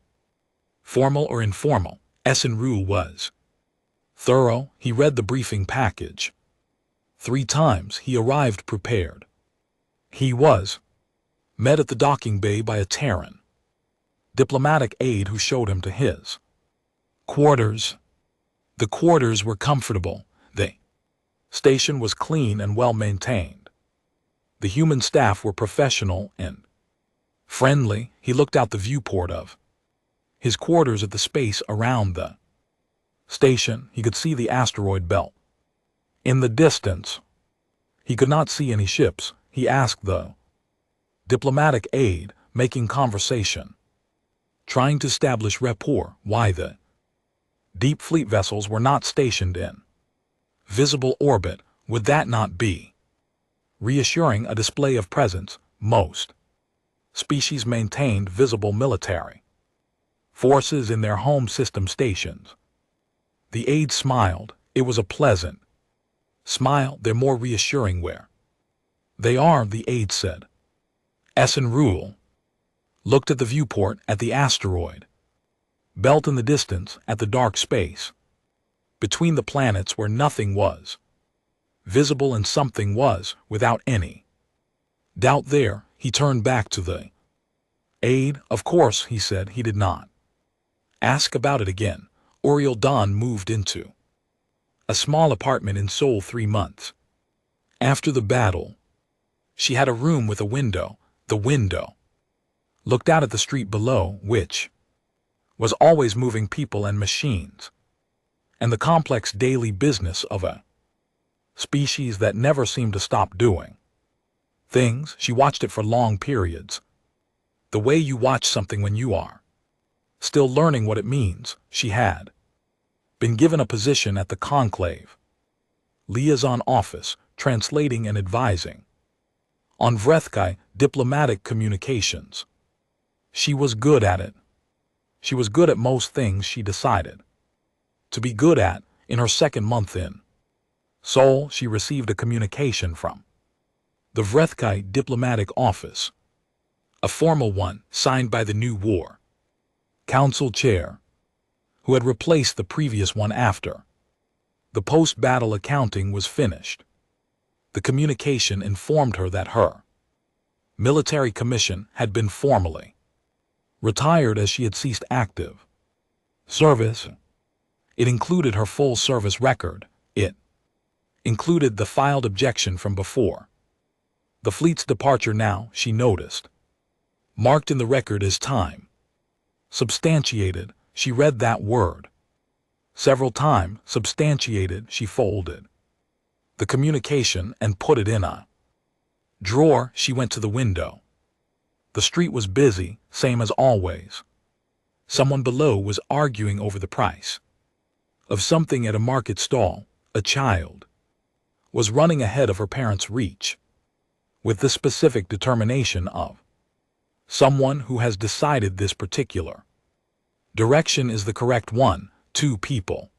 formal or informal. Essen Rule was thorough. He read the briefing package 3 times. He arrived prepared. He was met at the docking bay by a Terran diplomatic aide who showed him to his quarters. The quarters were comfortable. The station was clean and well maintained. The human staff were professional and friendly. He looked out the viewport of his quarters at the space around the station. He could see the asteroid belt in the distance. He could not see any ships. He asked the diplomatic aide, making conversation, trying to establish rapport, why the Deep Fleet vessels were not stationed in visible orbit. Would that not be reassuring? A display of presence. Most species maintained visible military forces in their home system stations. The aide smiled. It was a pleasant smile. They're more reassuring where they are, the aide said. Essen Rule looked at the viewport, at the asteroid belt in the distance, at the dark space between the planets where nothing was visible and something was, without any doubt there. He turned back to the aide. Of course, he said. He did not ask about it again. Oriel Dawn moved into a small apartment in Seoul 3 months after the battle. She had a room with a window. The window looked out at the street below, which was always moving people and machines, and the complex daily business of a species that never seemed to stop doing things. She watched it for long periods. The way you watch something when you are still learning what it means. She had been given a position at the conclave liaison office, translating and advising on Vrethkai diplomatic communications. She was good at it. She was good at most things she decided to be good at. In her 2nd month in Seoul, she received a communication from the Vrethkai diplomatic office, a formal one signed by the new war council chair, who had replaced the previous one after the post-battle accounting was finished. The communication informed her that her military commission had been formally retired as she had ceased active service. It included her full service record. It included the filed objection from before the fleet's departure. Now, she noticed, marked in the record as time substantiated. She read that word several times. Substantiated. She folded the communication and put it in a drawer. She went to the window. The street was busy, same as always. Someone below was arguing over the price of something at a market stall. A child was running ahead of her parents' reach, with the specific determination of someone who has decided this particular direction is the correct one. Two people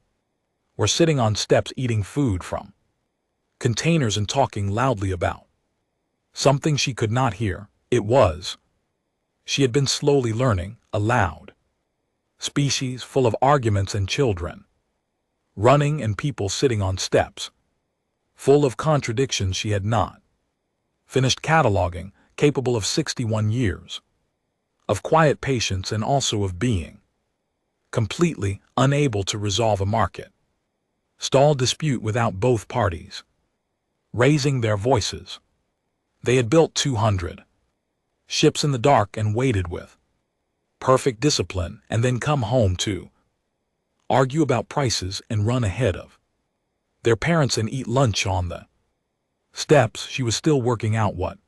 were sitting on steps eating food from containers and talking loudly about something she could not hear. She had been slowly learning a loud species full of arguments and children running and people sitting on steps full of contradictions she had not finished cataloging, capable of 61 years of quiet patience and also of being completely unable to resolve a market stall dispute without both parties raising their voices. They had built 200 ships in the dark and waited with perfect discipline and then come home to argue about prices and run ahead of their parents and eat lunch on the steps. She was still working out what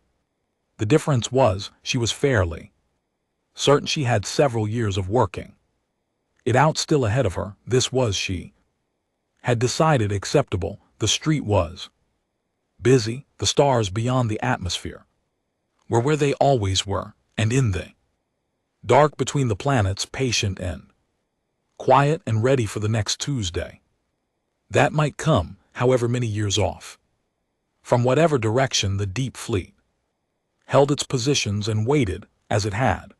the difference was. She was fairly certain she had several years of working it out still ahead of her. This was, she had decided, acceptable. The street was busy, the stars beyond the atmosphere were where they always were, and in the dark between the planets, patient and quiet and ready for the next Tuesday that might come, however many years off from whatever direction the deep fleet held its positions and waited, as it had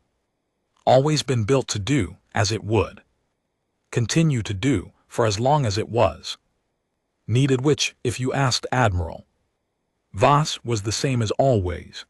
always been built to do, as it would continue to do for as long as it was needed, which, if you asked Admiral Voss, was the same as always.